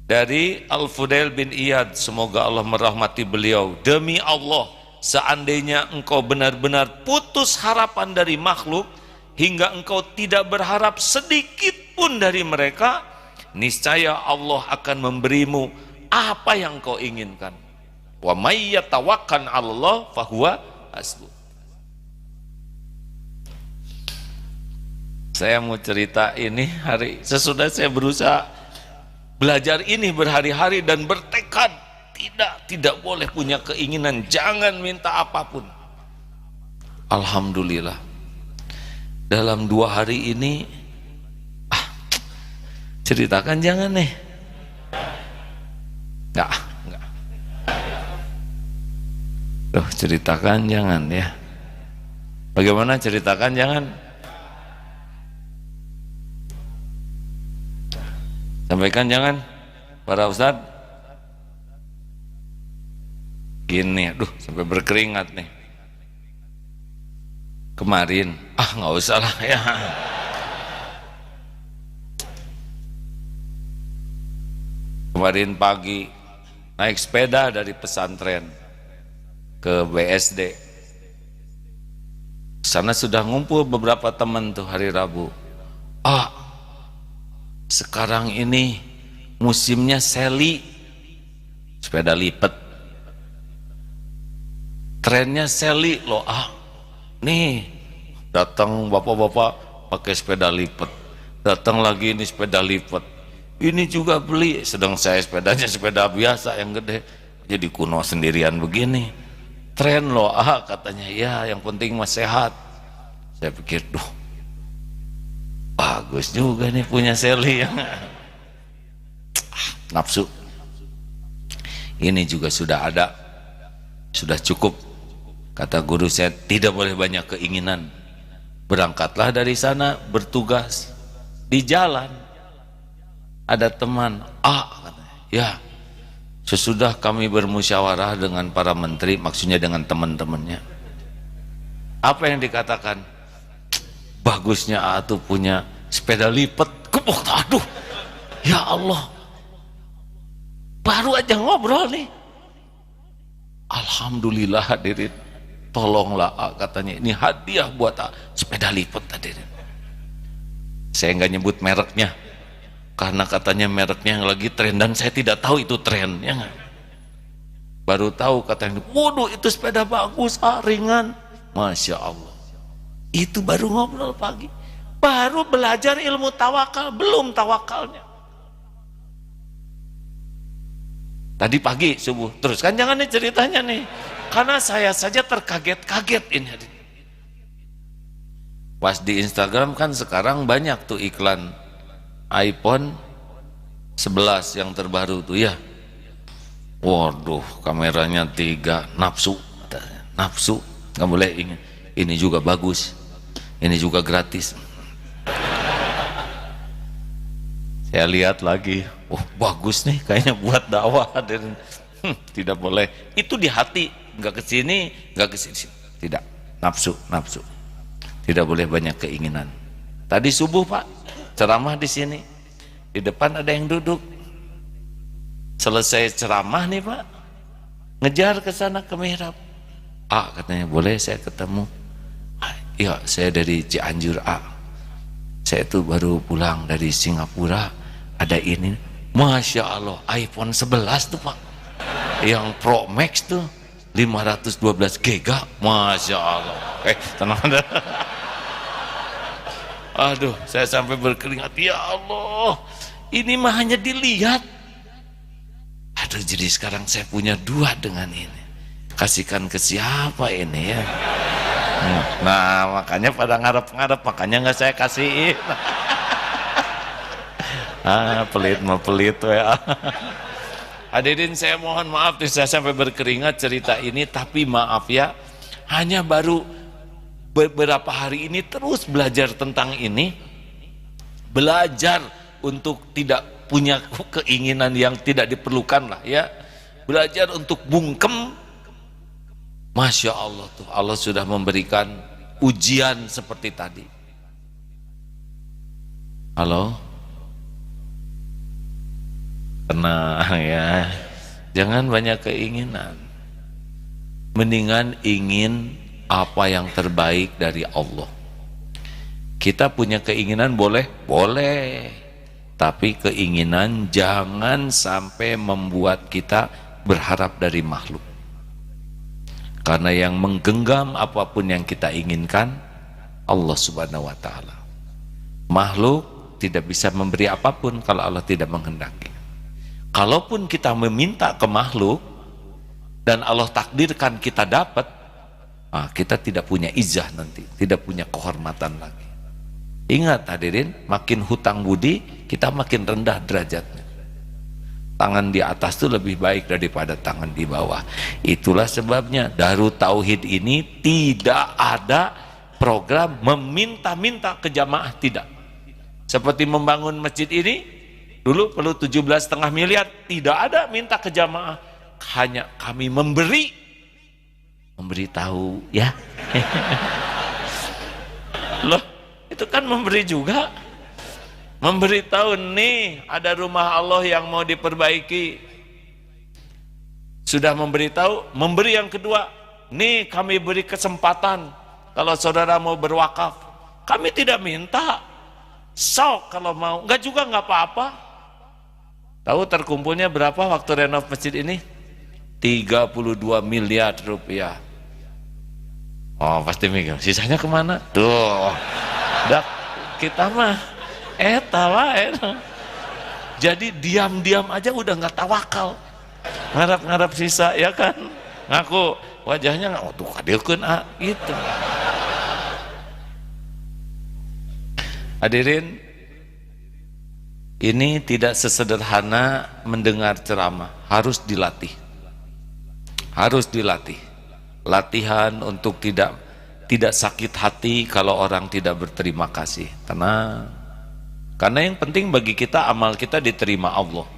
Dari Al-Fudail bin Iyad, semoga Allah merahmati beliau. Demi Allah, seandainya engkau benar-benar putus harapan dari makhluk, hingga engkau tidak berharap sedikit pun dari mereka, niscaya Allah akan memberimu apa yang kau inginkan. Wa may yatawakkal 'alallah fahuwa hasbuh. Saya mau cerita ini sesudah saya berusaha belajar ini berhari-hari dan bertekad tidak boleh punya keinginan, jangan minta apapun. Alhamdulillah, dalam 2 hari ini ceritakan jangan nih. Enggak. Loh, ceritakan jangan ya. Bagaimana ceritakan jangan? Sampaikan jangan, para ustadz. Gini, aduh sampai berkeringat nih. Kemarin, nggak usah lah ya. Kemarin pagi naik sepeda dari pesantren ke BSD. Sana sudah ngumpul beberapa teman tuh hari Rabu. Sekarang ini musimnya seli, sepeda lipat. Trennya seli loh. Nih datang bapak-bapak pakai sepeda lipat. Datang lagi ini sepeda lipat. Ini juga beli, sedang saya sepedanya sepeda biasa yang gede. Jadi kuno sendirian begini. Tren loh, katanya. Ya, yang penting mah sehat. Saya pikir, duh, bagus juga nih punya Sally yang nafsu. Ini juga sudah ada, sudah cukup. Kata guru saya, tidak boleh banyak keinginan. Berangkatlah dari sana, bertugas di jalan. Ada teman, katanya, ya, sesudah kami bermusyawarah dengan para menteri, maksudnya dengan teman-temannya, apa yang dikatakan? Bagusnya tuh punya sepeda lipat. Aduh, ya Allah, baru aja ngobrol nih. Alhamdulillah hadirin, tolonglah katanya, ini hadiah buat sepeda lipat hadirin. Saya nggak nyebut mereknya karena katanya mereknya yang lagi tren dan saya tidak tahu itu trennya. Baru tahu katanya, waduh itu sepeda bagus, ringan, masya Allah. Itu baru ngobrol pagi, baru belajar ilmu tawakal, belum tawakalnya. Tadi pagi subuh, terus kan jangan nih ceritanya nih, karena saya saja terkaget-kaget ini. Pas di Instagram kan sekarang banyak tuh iklan iPhone 11 yang terbaru tuh ya. Waduh, kameranya 3, nafsu, nggak boleh ingin. Ini juga bagus, ini juga gratis. Saya lihat lagi, bagus nih, kayaknya buat dakwah. Dan tidak boleh. Itu di hati, nggak ke sini, nggak ke sini. Tidak, nafsu. Tidak boleh banyak keinginan. Tadi subuh Pak, ceramah di sini. Di depan ada yang duduk. Selesai ceramah nih Pak, ngejar ke sana ke mihrab. Katanya, boleh saya ketemu? Ya, saya dari Cianjur saya tuh baru pulang dari Singapura. Ada ini, masya Allah, iPhone 11 tuh Pak, yang Pro Max tuh 512 GB, masya Allah. Tenang. Aduh, saya sampai berkeringat. Ya Allah, ini mah hanya dilihat. Aduh, jadi sekarang saya punya 2 dengan ini. Kasihkan ke siapa ini ya? Nah, makanya pada ngarep-ngarep, makanya nggak saya kasihin. Pelit ya. Hadirin, saya mohon maaf saya sampai berkeringat cerita ini, tapi maaf ya, hanya baru beberapa hari ini terus belajar tentang ini, belajar untuk tidak punya keinginan yang tidak diperlukan lah ya, belajar untuk bungkem. Masya Allah tuh, Allah sudah memberikan ujian seperti tadi. Halo? Tenang ya, jangan banyak keinginan. Mendingan ingin apa yang terbaik dari Allah. Kita punya keinginan boleh? Boleh. Tapi keinginan jangan sampai membuat kita berharap dari makhluk. Karena yang menggenggam apapun yang kita inginkan Allah subhanahu wa ta'ala. Makhluk tidak bisa memberi apapun kalau Allah tidak menghendaki. Kalaupun kita meminta ke makhluk dan Allah takdirkan kita dapat, kita tidak punya izah nanti, tidak punya kehormatan lagi. Ingat hadirin, makin hutang budi kita makin rendah derajatnya. tangan di atas itu lebih baik daripada tangan di bawah. Itulah sebabnya Darut Tauhid ini tidak ada program meminta-minta ke jamaah, tidak. Seperti membangun masjid ini dulu perlu 17,5 miliar, tidak ada minta ke jamaah, hanya kami memberitahu ya. Loh, itu kan memberi juga, memberitahu nih ada rumah Allah yang mau diperbaiki, sudah memberitahu. Memberi yang kedua, nih kami beri kesempatan kalau saudara mau berwakaf, kami tidak minta, sok kalau mau, enggak juga enggak apa-apa. Tahu terkumpulnya berapa waktu renov masjid ini? 32 miliar rupiah. Oh pasti mikir, sisanya kemana? Tuh, dak kita mah eta wae. Jadi diam-diam aja udah nggak tawakal, ngarap-ngarap sisa ya kan? Ngaku wajahnya nggak, oh tuh kadirkeun gitu. Hadirin, ini tidak sesederhana mendengar ceramah, harus dilatih. Harus dilatih. Latihan untuk tidak sakit hati kalau orang tidak berterima kasih. Tenang. Karena yang penting bagi kita amal kita diterima Allah.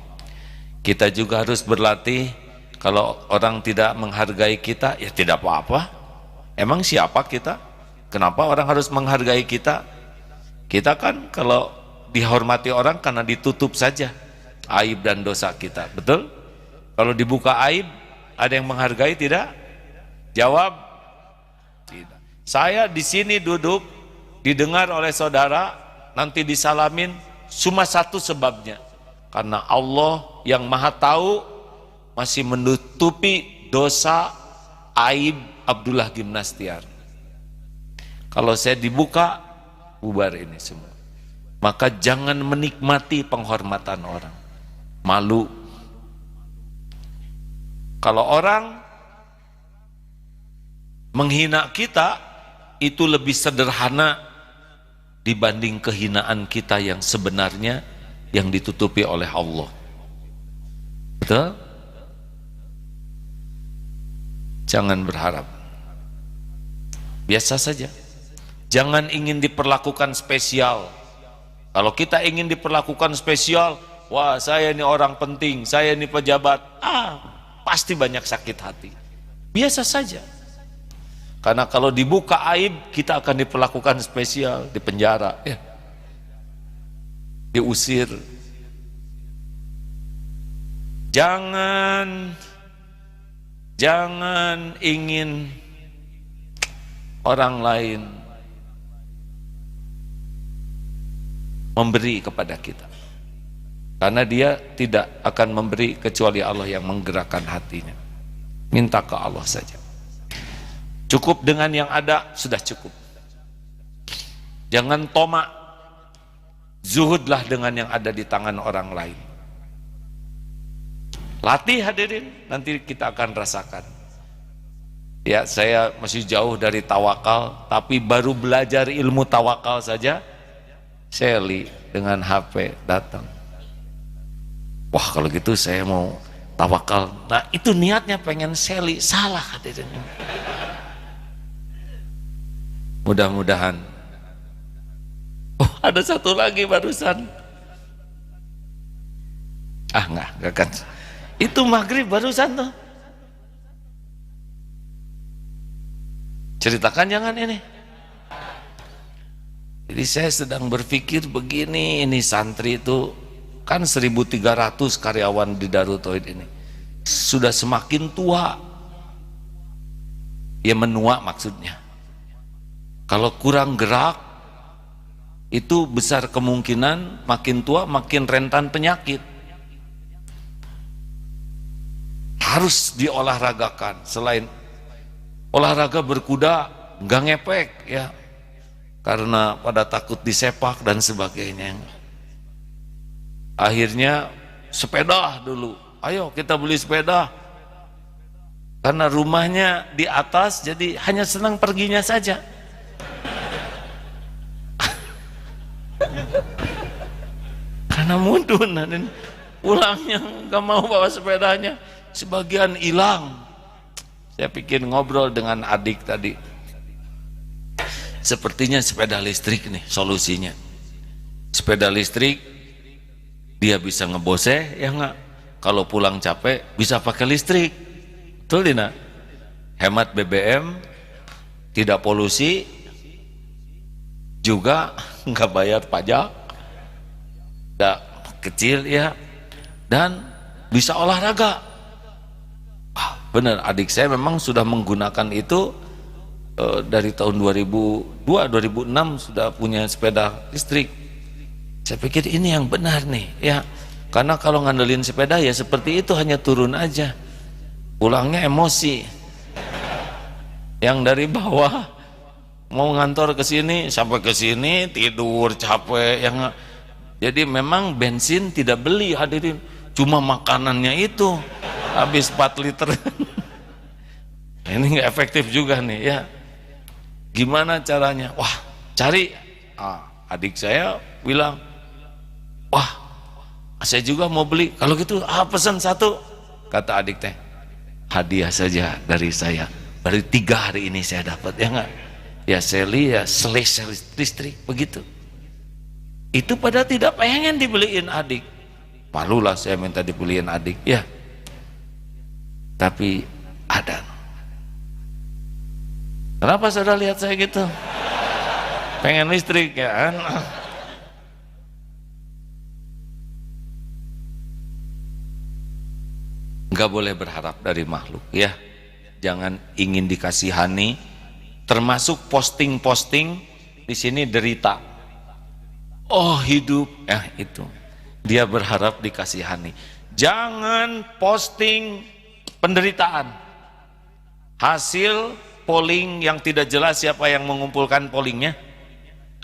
Kita juga harus berlatih kalau orang tidak menghargai kita, ya tidak apa-apa. Emang siapa kita? Kenapa orang harus menghargai kita? Kita kan kalau dihormati orang karena ditutup saja aib dan dosa kita, betul? Kalau dibuka aib, ada yang menghargai tidak? Jawab, tidak. Saya di sini duduk, didengar oleh saudara, nanti disalamin, cuma satu sebabnya, karena Allah yang Maha Tahu masih menutupi dosa aib Abdullah Gimnastiar. Kalau saya dibuka, bubar ini semua. Maka jangan menikmati penghormatan orang, malu. Kalau orang menghina kita, itu lebih sederhana dibanding kehinaan kita yang sebenarnya yang ditutupi oleh Allah. Betul? Jangan berharap, biasa saja. Jangan ingin diperlakukan spesial. Kalau kita ingin diperlakukan spesial, wah saya ini orang penting, saya ini pejabat, pasti banyak sakit hati. Biasa saja. Karena kalau dibuka aib, kita akan diperlakukan spesial, dipenjara, ya. Diusir. Jangan ingin orang lain memberi kepada kita, karena dia tidak akan memberi kecuali Allah yang menggerakkan hatinya. Minta ke Allah saja, cukup dengan yang ada sudah cukup. Jangan tomak, zuhudlah dengan yang ada di tangan orang lain. Latih hadirin, nanti kita akan rasakan. Ya, saya masih jauh dari tawakal, tapi baru belajar ilmu tawakal saja Sally dengan HP datang. Wah kalau gitu saya mau tawakal. Nah itu niatnya pengen Sally, salah hadirin. Mudah-mudahan. Oh ada satu lagi barusan. Enggak kan. Itu maghrib barusan tuh. Ceritakan jangan ini. Jadi saya sedang berpikir begini, ini santri itu kan 1.300 karyawan di Darut Tauhid ini. Sudah semakin tua. Ya menua maksudnya. Kalau kurang gerak, itu besar kemungkinan makin tua makin rentan penyakit. Harus diolahragakan. Selain olahraga berkuda, nggak ngepek ya. Karena pada takut disepak dan sebagainya. Akhirnya sepeda dulu, ayo kita beli sepeda, karena rumahnya di atas jadi hanya senang perginya saja. Karena mudun, pulangnya nggak mau bawa sepedanya, sebagian hilang. Saya pikir ngobrol dengan adik tadi, sepertinya sepeda listrik nih solusinya. Sepeda listrik dia bisa ngebose ya nggak, kalau pulang capek bisa pakai listrik, betul Dina? Hemat BBM, tidak polusi, juga nggak bayar pajak, nggak kecil ya, dan bisa olahraga. Wah, bener, adik saya memang sudah menggunakan itu dari tahun 2002-2006 sudah punya sepeda listrik. Saya pikir ini yang benar nih ya, karena kalau ngandelin sepeda ya seperti itu, hanya turun aja, pulangnya emosi. Yang dari bawah mau ngantor ke sini, sampai ke sini tidur capek ya nggak. Jadi memang bensin tidak beli hadirin, cuma makanannya itu habis 4 liter. Ini nggak efektif juga nih ya. Gimana caranya? Wah, cari. Adik saya bilang, wah, saya juga mau beli. Kalau gitu, pesan 1. Kata adik teh, hadiah saja dari saya. Baru 3 hari ini saya dapat, ya nggak? Ya seli, ya selesai listrik, begitu. Itu pada tidak pengen dibeliin adik. Malulah saya minta dibeliin adik, ya. Tapi ada. Kenapa saudara lihat saya gitu? Pengen listrik ya kan? Nggak boleh berharap dari makhluk ya. Jangan ingin dikasihani. Termasuk posting-posting di sini derita. Oh hidup, itu. Dia berharap dikasihani. Jangan posting penderitaan. Hasil polling yang tidak jelas siapa yang mengumpulkan pollingnya.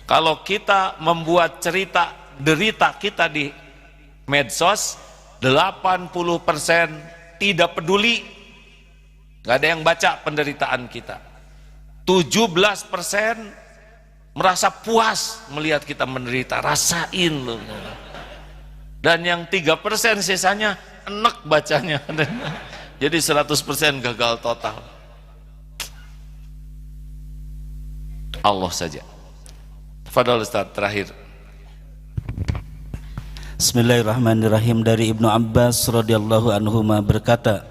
Kalau kita membuat cerita derita kita di medsos, 80% tidak peduli, nggak ada yang baca penderitaan kita. 17% merasa puas melihat kita menderita, rasain loh. Dan yang 3% sisanya enek bacanya. Jadi 100% gagal total. Allah saja. Fadal Ustaz terakhir. Bismillahirrahmanirrahim. Dari Ibnu Abbas radhiyallahu anhuma berkata,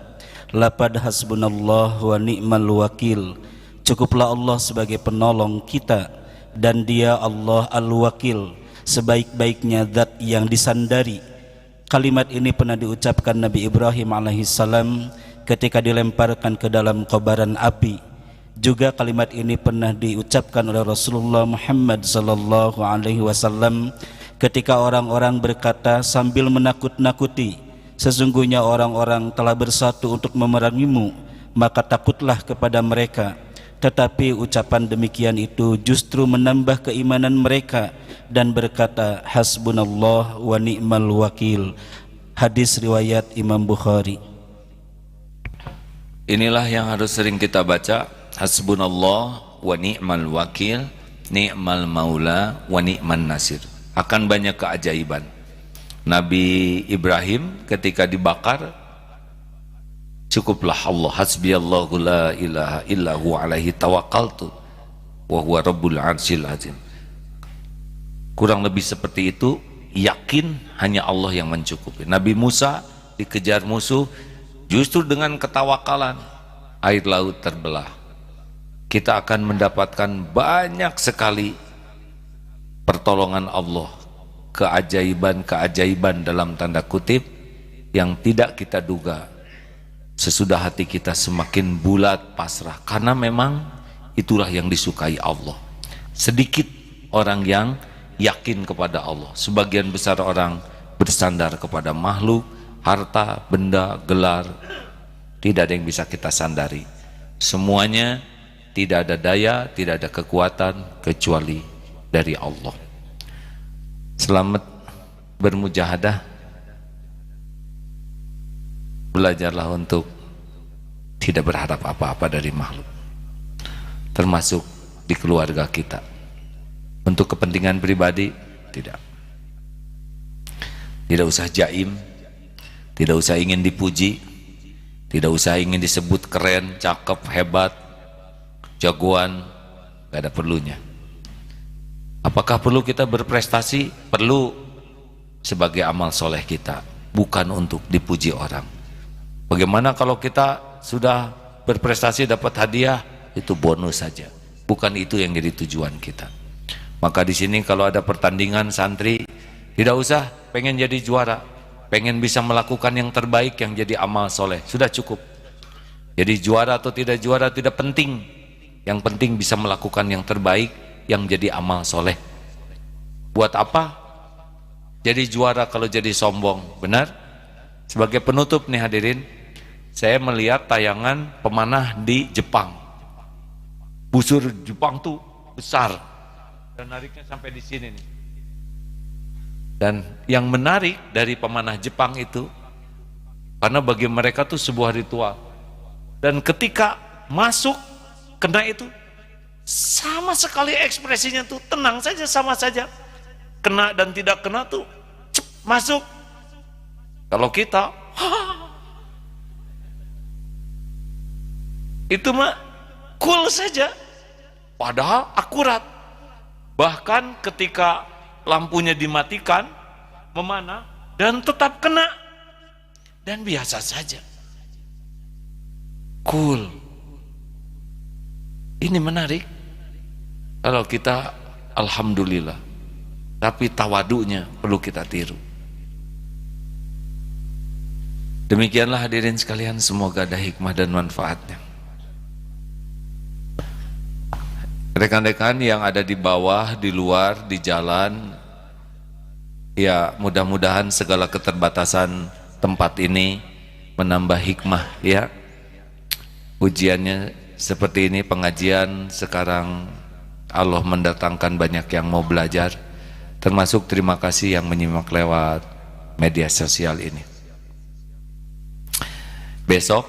"Laqad hasbunallah wa ni'mal wakil." Cukuplah Allah sebagai penolong kita, dan Dia Allah Al-Wakil, sebaik-baiknya zat yang disandari. Kalimat ini pernah diucapkan Nabi Ibrahim alaihissalam ketika dilemparkan ke dalam kobaran api. Juga kalimat ini pernah diucapkan oleh Rasulullah Muhammad sallallahu alaihi wasallam ketika orang-orang berkata sambil menakut-nakuti, "Sesungguhnya orang-orang telah bersatu untuk memerangimu, maka takutlah kepada mereka." Tetapi ucapan demikian itu justru menambah keimanan mereka dan berkata, "Hasbunallah wa ni'mal wakil." Hadis riwayat Imam Bukhari. Inilah yang harus sering kita baca. Hasbunallah wa ni'mal wakil, ni'mal maula wa ni'man nasir. Akan banyak keajaiban. Nabi Ibrahim ketika dibakar, cukuplah Allah, hasbiyallahu la ilaha illahu alaihi tawakkaltu wa huwa rabbul arsyil azim. Kurang lebih seperti itu, yakin hanya Allah yang mencukupi. Nabi Musa dikejar musuh, justru dengan ketawakalan air laut terbelah. Kita akan mendapatkan banyak sekali pertolongan Allah, keajaiban-keajaiban dalam tanda kutip yang tidak kita duga sesudah hati kita semakin bulat pasrah, karena memang itulah yang disukai Allah. Sedikit orang yang yakin kepada Allah, sebagian besar orang bersandar kepada makhluk, harta, benda, gelar. Tidak ada yang bisa kita sandari. Semuanya tidak ada daya, tidak ada kekuatan kecuali dari Allah. Selamat bermujahadah. Belajarlah untuk tidak berharap apa-apa dari makhluk, termasuk di keluarga kita. Untuk kepentingan pribadi, tidak usah jaim, Tidak usah ingin dipuji, tidak usah ingin disebut keren, cakep, hebat, jagoan, gak ada perlunya. Apakah perlu kita berprestasi? Perlu, sebagai amal soleh kita, bukan untuk dipuji orang. Bagaimana kalau kita sudah berprestasi dapat hadiah, itu bonus saja, bukan itu yang jadi tujuan kita. Maka di sini kalau ada pertandingan santri, tidak usah pengen jadi juara, pengen bisa melakukan yang terbaik yang jadi amal soleh, sudah cukup. Jadi juara atau tidak juara tidak penting, yang penting bisa melakukan yang terbaik yang jadi amal soleh. Buat apa jadi juara kalau jadi sombong? Benar? Sebagai penutup nih hadirin, saya melihat tayangan pemanah di Jepang. Busur Jepang tuh besar dan nariknya sampai di sini nih. Dan yang menarik dari pemanah Jepang itu, karena bagi mereka tuh sebuah ritual. Dan ketika masuk kena itu, sama sekali ekspresinya tuh tenang saja, sama saja. Kena dan tidak kena tuh masuk. Kalau kita itu mah cool saja, padahal akurat. Bahkan ketika lampunya dimatikan, memanah dan tetap kena, dan biasa saja, cool. Ini menarik kalau kita, alhamdulillah. Tapi tawadunya perlu kita tiru. Demikianlah hadirin sekalian, semoga ada hikmah dan manfaatnya. Rekan-rekan yang ada di bawah, di luar, di jalan, ya mudah-mudahan segala keterbatasan tempat ini menambah hikmah ya. Ujiannya seperti ini, pengajian sekarang Allah mendatangkan banyak yang mau belajar, termasuk terima kasih yang menyimak lewat media sosial ini. Besok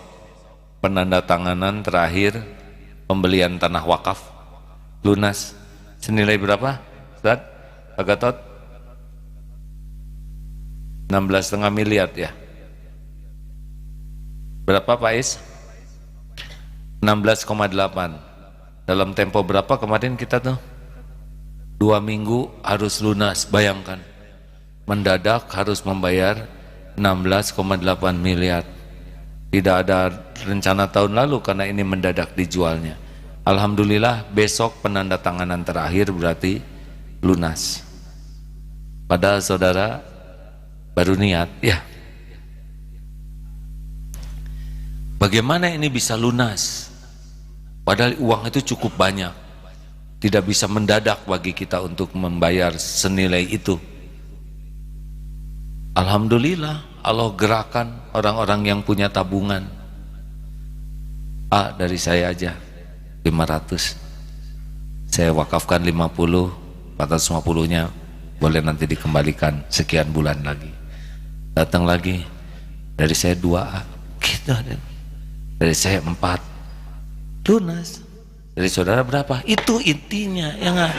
penandatanganan terakhir pembelian tanah wakaf lunas senilai berapa? Ustaz Pak Gatot? 16,5 miliar ya. Berapa Pak Is? 16,8. Dalam tempo berapa kemarin kita tuh? 2 minggu harus lunas. Bayangkan, mendadak harus membayar 16,8 miliar. Tidak ada rencana tahun lalu karena ini mendadak dijualnya. Alhamdulillah besok penandatanganan terakhir berarti lunas. Padahal saudara baru niat ya. Bagaimana ini bisa lunas? Padahal uang itu cukup banyak. Tidak bisa mendadak bagi kita untuk membayar senilai itu. Alhamdulillah Allah gerakan orang-orang yang punya tabungan. Dari saya aja 500. Saya wakafkan 50, 450-nya boleh nanti dikembalikan sekian bulan lagi. Datang lagi dari saya 2A gitu. Dari saya 4 lunas. Dari saudara berapa? Itu intinya ya nggak?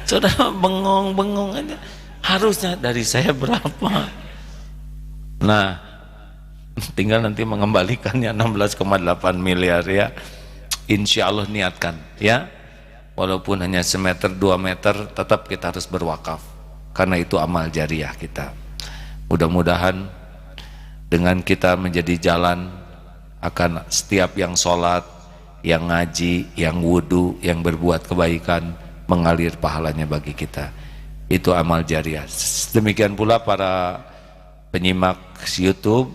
Saudara bengong-bengong aja. Harusnya dari saya berapa? Nah, tinggal nanti mengembalikannya 16,8 miliar ya. Insya Allah niatkan ya. Walaupun hanya semeter 2 meter, tetap kita harus berwakaf. Karena itu amal jariah kita. Mudah-mudahan dengan kita menjadi jalan, akan setiap yang sholat, yang ngaji, yang wudhu, yang berbuat kebaikan, mengalir pahalanya bagi kita. Itu amal jariah. Demikian pula para penyimak YouTube,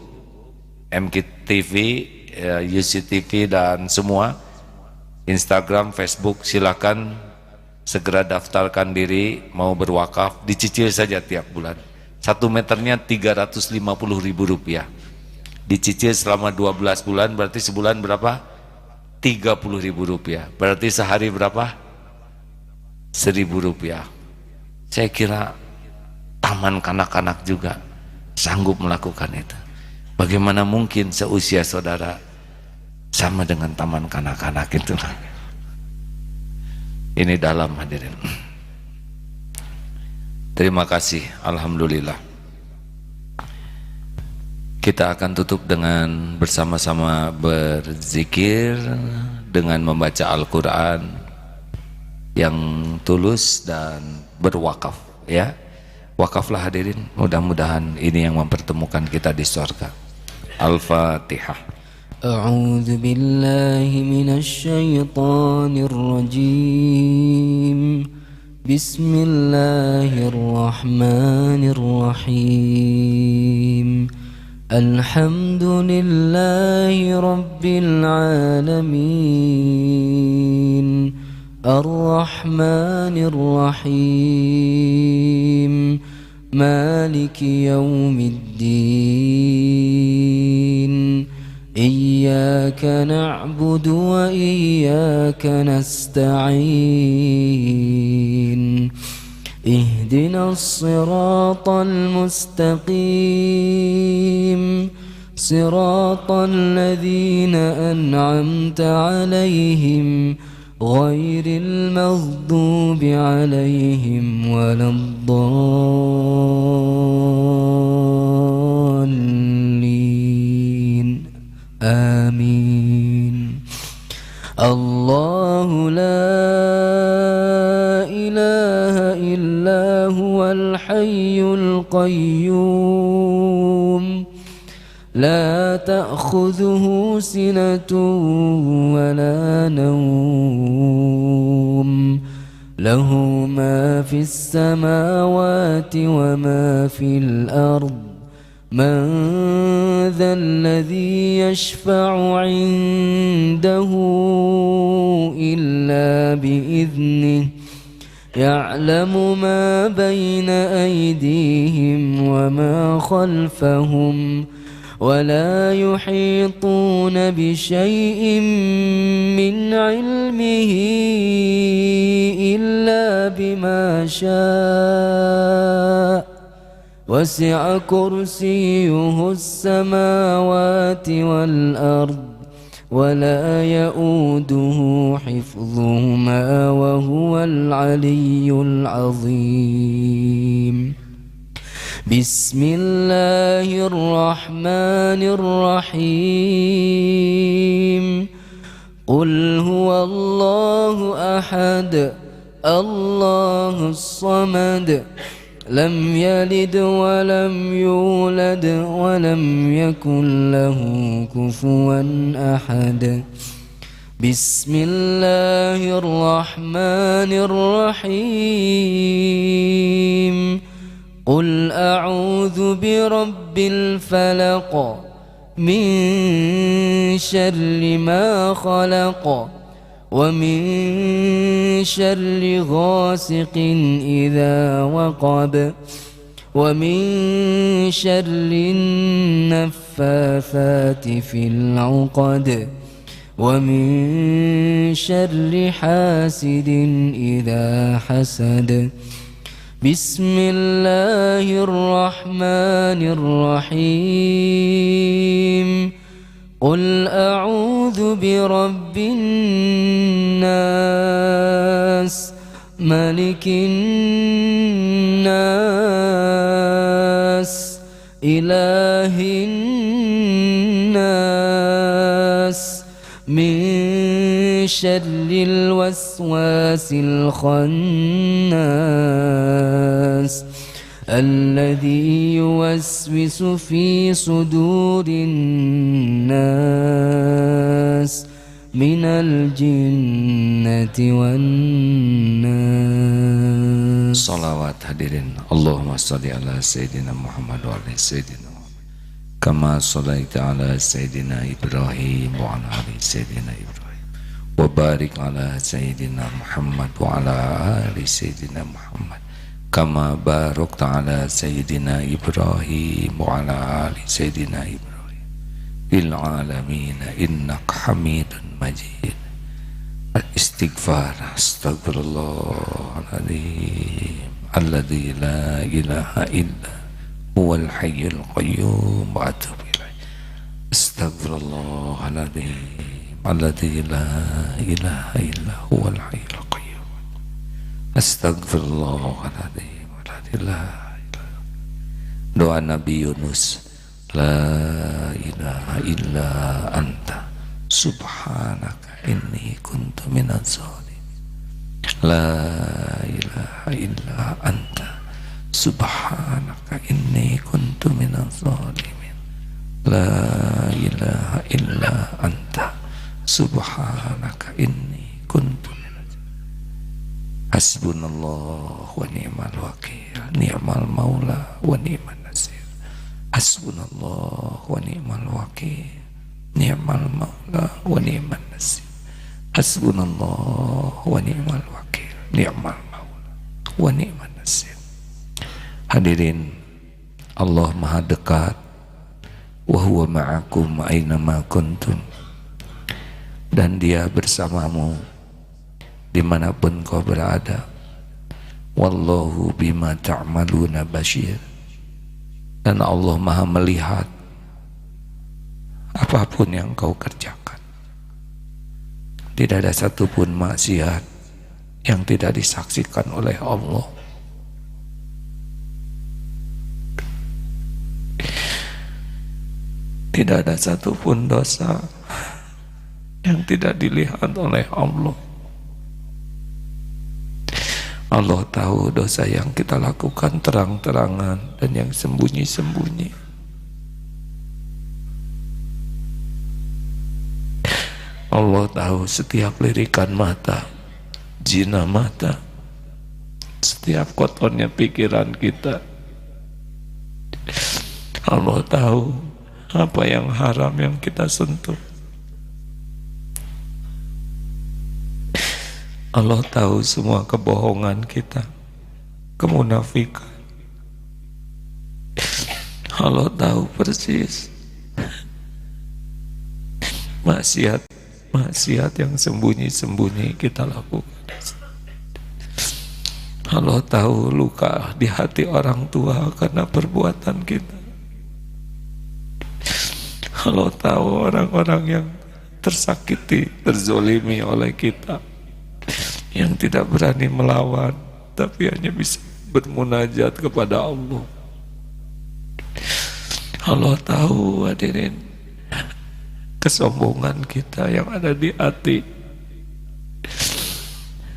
MKTV, UCTV dan semua, Instagram, Facebook, silakan segera daftarkan diri mau berwakaf, dicicil saja tiap bulan. 1 meternya Rp350.000. Dicicil selama 12 bulan, berarti sebulan berapa? Rp30.000. Berarti sehari berapa? Rp1.000. Saya kira taman kanak-kanak juga sanggup melakukan itu. Bagaimana mungkin seusia saudara sama dengan taman kanak-kanak itu? Ini dalam hadirin. Terima kasih, alhamdulillah. Kita akan tutup dengan bersama-sama berzikir dengan membaca Al-Quran yang tulus dan berwakaf, ya. Wakaflah hadirin, mudah-mudahan ini yang mempertemukan kita di surga. Al-Fatihah. A'udzu billahi minasy syaithanir rajim. Bismillahirrahmanirrahim. Alhamdulillahi rabbil alamin. Ar-Rahmanir Rahim. Maliki yaumiddin. Iyyaka na'budu wa iyyaka nasta'in. Ihdinas siratal mustaqim. Siratal ladzina an'amta 'alaihim ghairil maghdubi 'alaihim waladdallin. Amin. Allahu la ilaha illa huwal hayyul qayyum. La ta'khudhuhu sinatun wa la nawm. Lahu ma fis samawati wa ma fil ardh. من ذا الذي يشفع عنده إلا بإذنه يعلم ما بين أيديهم وما خلفهم ولا يحيطون بشيء من علمه إلا بما شاء وسع كرسيه السماوات والأرض ولا يؤوده حفظهما وهو العلي العظيم. بسم الله الرحمن الرحيم. قل هو الله أحد الله الصمد لم يلد ولم يولد ولم يكن له كفوا أحد. بسم الله الرحمن الرحيم. قل أعوذ برب الفلق من شر ما خلق ومن شر غاسق إذا وقب ومن شر النفاثات في العقد ومن شر حاسد إذا حسد. بسم الله الرحمن الرحيم. قل أعوذ برب الناس ملك الناس إله الناس من شر الوسواس الخناس الذي يوسوس في صدور الناس من الجنة والناس. Salawat hadirin. Allahumma salli ala Sayyidina Muhammad wa ala Sayyidina Muhammad kama sallaita ala Sayyidina Ibrahim wa ala ali Sayyidina Ibrahim wa barik ala Sayyidina Muhammad wa ala ali Sayyidina Muhammad kama barakta ala Sayyidina Ibrahim wa ala ali Sayyidina Ibrahim fil alamin innaka Hamidun Majid. Istighfar. Astagfirullahaladzim alladzi la ilaha illa huwal hayyul qayyum wa atubu ilaih. Astagfirullahaladzim alladzi la ilaha illa huwal hayyul qayyum. Astagfirullahaladzim alladzi la ilaha. Doa Nabi Yunus, La ilaha illa anta subhanaka inni kuntu minaz zalimin. La ilaha illa anta subhanaka inni kuntu minaz zalimin. La ilaha illa anta subhanaka inni kuntu minaz zalimin. Hasbunallah wa ni'mal wakil, ni'mal maula wa ni'man nasir. Hasbunallah wa ni'mal wakil, ni'mal maula wa ni'man nasir. Hasbunallah wa ni'mal wakil, ni'mal maula wa ni'man nasir. Hadirin, Allah Maha dekat. Wa huwa ma'akum aina ma kuntum. Dan Dia bersamamu dimanapun kau berada. Wallahu bima ta'maluna basyir. Dan Allah Maha melihat apapun yang kau kerjakan. Tidak ada satupun maksiat yang tidak disaksikan oleh Allah. Tidak ada satupun dosa yang tidak dilihat oleh Allah. Allah tahu dosa yang kita lakukan terang-terangan dan yang sembunyi-sembunyi. Allah tahu setiap lirikan mata, zina mata, setiap kotornya pikiran kita. Allah tahu apa yang haram yang kita sentuh. Allah tahu semua kebohongan kita, kemunafikan. Allah tahu persis maksiat yang sembunyi-sembunyi kita lakukan. Allah tahu luka di hati orang tua karena perbuatan kita. Allah tahu orang-orang yang tersakiti, terzolimi oleh kita, yang tidak berani melawan, tapi hanya bisa bermunajat kepada Allah. Allah tahu, hadirin, kesombongan kita yang ada di hati,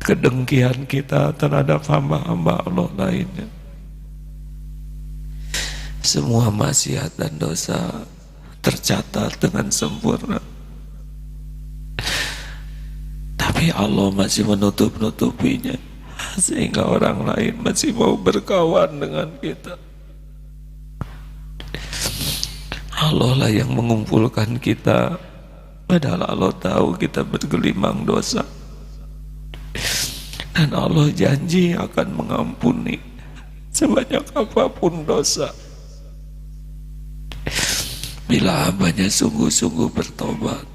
kedengkian kita terhadap hamba-hamba Allah lainnya. Semua maksiat dan dosa tercatat dengan sempurna. Tapi Allah masih menutup-nutupinya, sehingga orang lain masih mau berkawan dengan kita. Allah lah yang mengumpulkan kita, padahal Allah tahu kita bergelimang dosa. Dan Allah janji akan mengampuni sebanyak apapun dosa, bila hambanya sungguh-sungguh bertobat.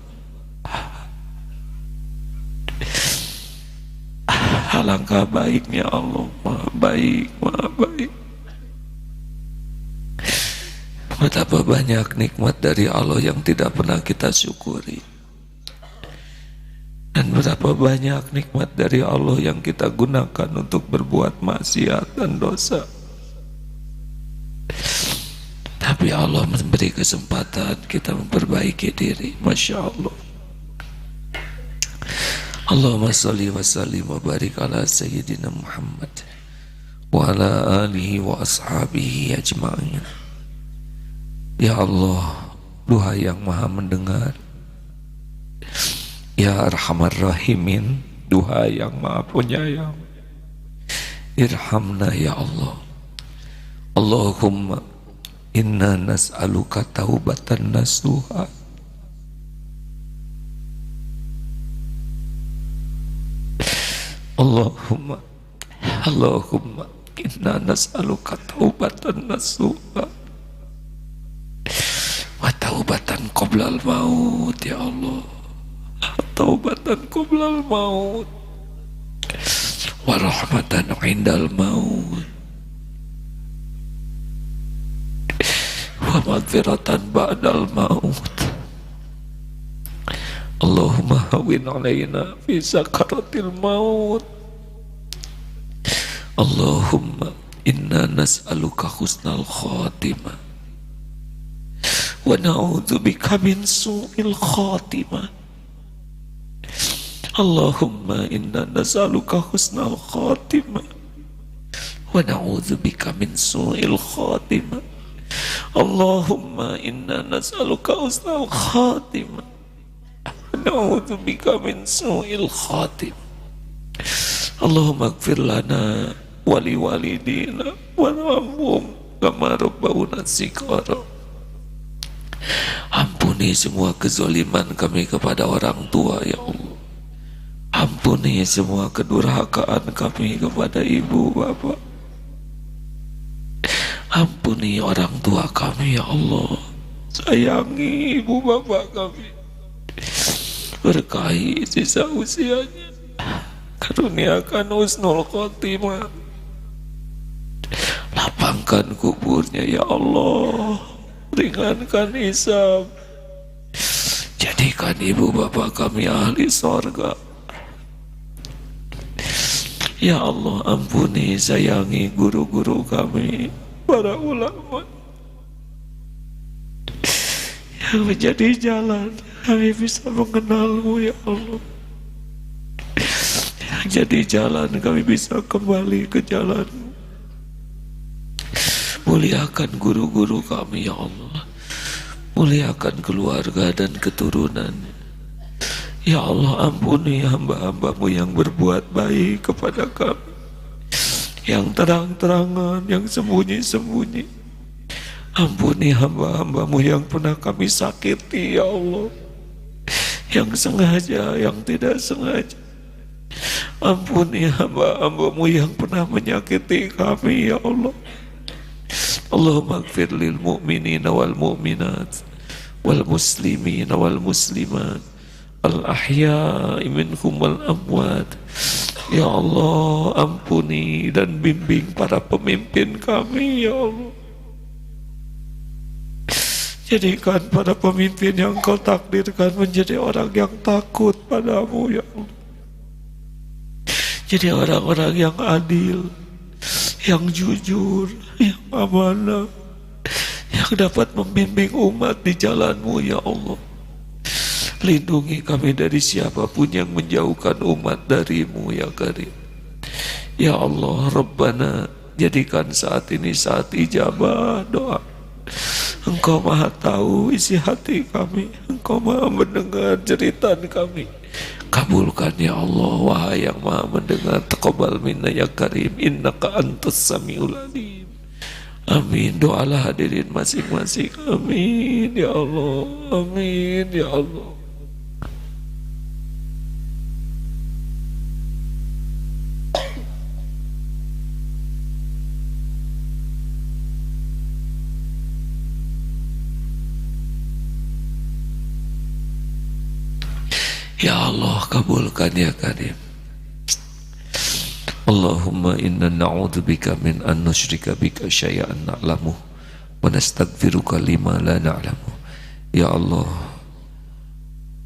Alangkah baiknya Allah, Maha baik, Maha baik. Betapa banyak nikmat dari Allah yang tidak pernah kita syukuri, dan betapa banyak nikmat dari Allah yang kita gunakan untuk berbuat maksiat dan dosa. Tapi Allah memberi kesempatan kita memperbaiki diri. Masya Allah. Allahumma salli wa sallim wa barik ala Sayyidina Muhammad wa ala alihi wa ashabihi ajma'in. Ya Allah, duha yang maha mendengar, Ya Arhamar Rahimin, duha yang maha penyayang, irhamna ya Allah. Allahumma inna nas'aluka taubatan nasuha, Allahumma inna nas'aluka taubatan nasuha wa taubatan qoblal maut. Ya Allah, taubatan qoblal maut wa rahmatan indal maut wa maghfiratan ba'dal maut. Allahumma hawin alaina fi sakaratil maut. Allahumma inna nas'aluka husnal khatimah wa na'udzubika min su'il khatimah. Allahumma inna nas'aluka husnal khatimah wa na'udzubika min su'il khatimah. Allahumma inna nas'aluka husnal khatimah wa na'udzubika min su'il khatimah. Allahumma ighfir lana wa liwalidina warhamhum kama rabbawna shighara. Ampuni semua kezaliman kami kepada orang tua ya Allah. Ampuni semua kedurhakaan kami kepada ibu bapak. Ampuni orang tua kami ya Allah. Sayangi ibu bapak kami. Berkahi sisa usianya. Karuniakan husnul khotimah. Lapangkan kuburnya ya Allah. Ringankan hisab. Jadikan ibu bapak kami ahli sorga. Ya Allah, ampuni sayangi guru-guru kami, para ulama yang menjadi jalan kami bisa mengenalmu ya Allah. Yang jadi jalan kami bisa kembali ke jalanmu. Muliakan guru-guru kami ya Allah. Muliakan keluarga dan keturunannya. Ya Allah, ampuni hamba-hambamu yang berbuat baik kepada kami, yang terang-terangan, yang sembunyi-sembunyi. Ampuni hamba-hambamu yang pernah kami sakiti ya Allah, yang sengaja, yang tidak sengaja. Ampuni hamba-hambamu yang pernah menyakiti kami ya Allah. Allahumma ighfir lil mu'minina wal mu'minat wal muslimina wal muslimat al ahya'i minhum wal amwat. Ya Allah, ampuni dan bimbing para pemimpin kami ya Allah. Jadikan para pemimpin yang Kau takdirkan menjadi orang yang takut padamu ya Allah. Jadi orang-orang yang adil, yang jujur, yang amanah, yang dapat membimbing umat di jalanmu ya Allah. Lindungi kami dari siapapun yang menjauhkan umat darimu ya Karim. Ya Allah, Rabbana, jadikan saat ini saat ijabah doa. Engkau maha tahu isi hati kami, Engkau maha mendengar jeritan kami. Kabulkan ya Allah, wahai yang maha mendengar. Taqabbal minna ya Karim, innaka antas samiul alim. Amin. Doalah hadirin masing-masing. Amin ya Allah. Amin ya Allah. Ya Allah, kabulkan ya Karim. Allahumma inna na'udzubika min an nusyrika bika syai'an na'lamu wa nastaghfiruka lima la na'lamu. Ya Allah,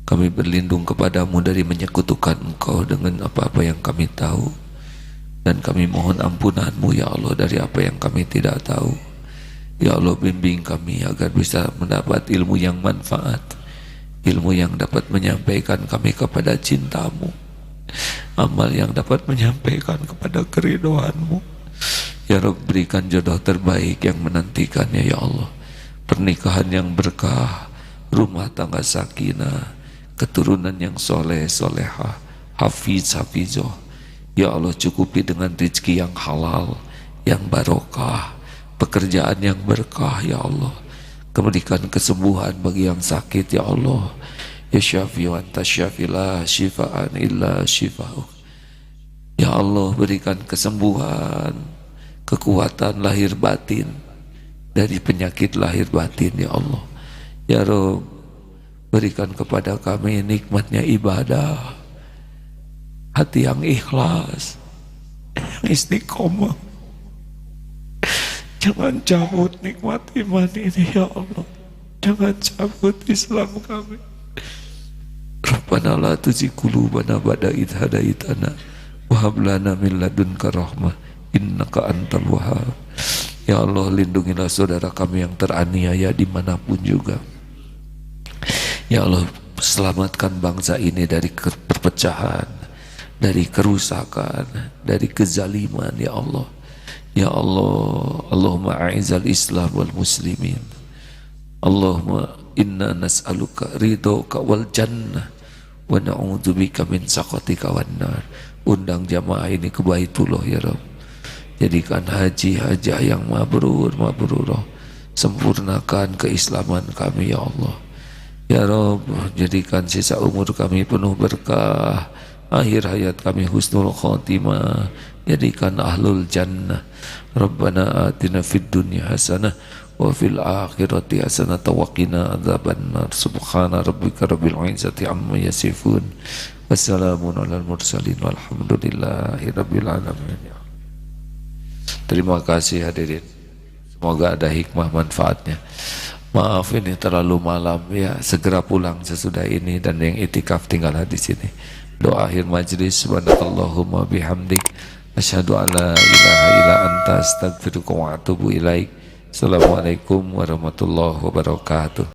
kami berlindung kepadamu dari menyekutukan Engkau dengan apa-apa yang kami tahu, dan kami mohon ampunanmu ya Allah dari apa yang kami tidak tahu. Ya Allah, bimbing kami agar bisa mendapat ilmu yang manfaat, ilmu yang dapat menyampaikan kami kepada cintamu, amal yang dapat menyampaikan kepada keridhoanmu. Ya Rabb, berikan jodoh terbaik yang menantikannya ya Allah. Pernikahan yang berkah, rumah tangga sakinah, keturunan yang soleh solehah, hafiz hafizoh. Ya Allah, cukupi dengan rezeki yang halal, yang barokah, pekerjaan yang berkah ya Allah. Berikan kesembuhan bagi yang sakit ya Allah. Ya Syafi wa anta syafi la syifaan illa syifa'u. Ya Allah, berikan kesembuhan, kekuatan lahir batin dari penyakit lahir batin ya Allah. Ya Rabb, berikan kepada kami nikmatnya ibadah, hati yang ikhlas, yang istiqomah. Jangan cabut nikmat iman ini ya Allah. Jangan cabut Islam kami. Rabbana la tuzigh qulubana ba'da idh hadaitana wa hab lana min ladunka rahmah innaka antal wahhab. Ya Allah, lindungilah saudara kami yang teraniaya dimanapun juga. Ya Allah, selamatkan bangsa ini dari perpecahan, dari kerusakan, dari kezaliman, ya Allah. Ya Allah, Allahumma a'izal Islam wal muslimin. Allahumma inna nas'aluka ridhoka wal jannah wa na'udzubika min sakhatika wan nar. Undang jamaah ini ke Baitullah ya Rabb. Jadikan haji yang mabrur. Sempurnakan keislaman kami ya Allah. Ya Rabb, jadikan sisa umur kami penuh berkah, akhir hayat kami husnul khotimah, jadikan ahlul jannah. Rabbana atina fid dunya hasanah wa fil akhirati hasanah wa qina adzabannar. Subhana rabbika rabbil izzati amma yasifun. Wassalamun alal mursalin walhamdulillahi rabbil alamin. Terima kasih hadirin. Semoga ada hikmah manfaatnya. Maaf ini terlalu malam ya, segera pulang sesudah ini, dan yang itikaf tinggallah di sini. Doa akhir majlis, subhanakallahumma bihamdik asyhadu an la ilaha illa anta astaghfiruka wa atubu ilaik. Assalamualaikum warahmatullahi wabarakatuh.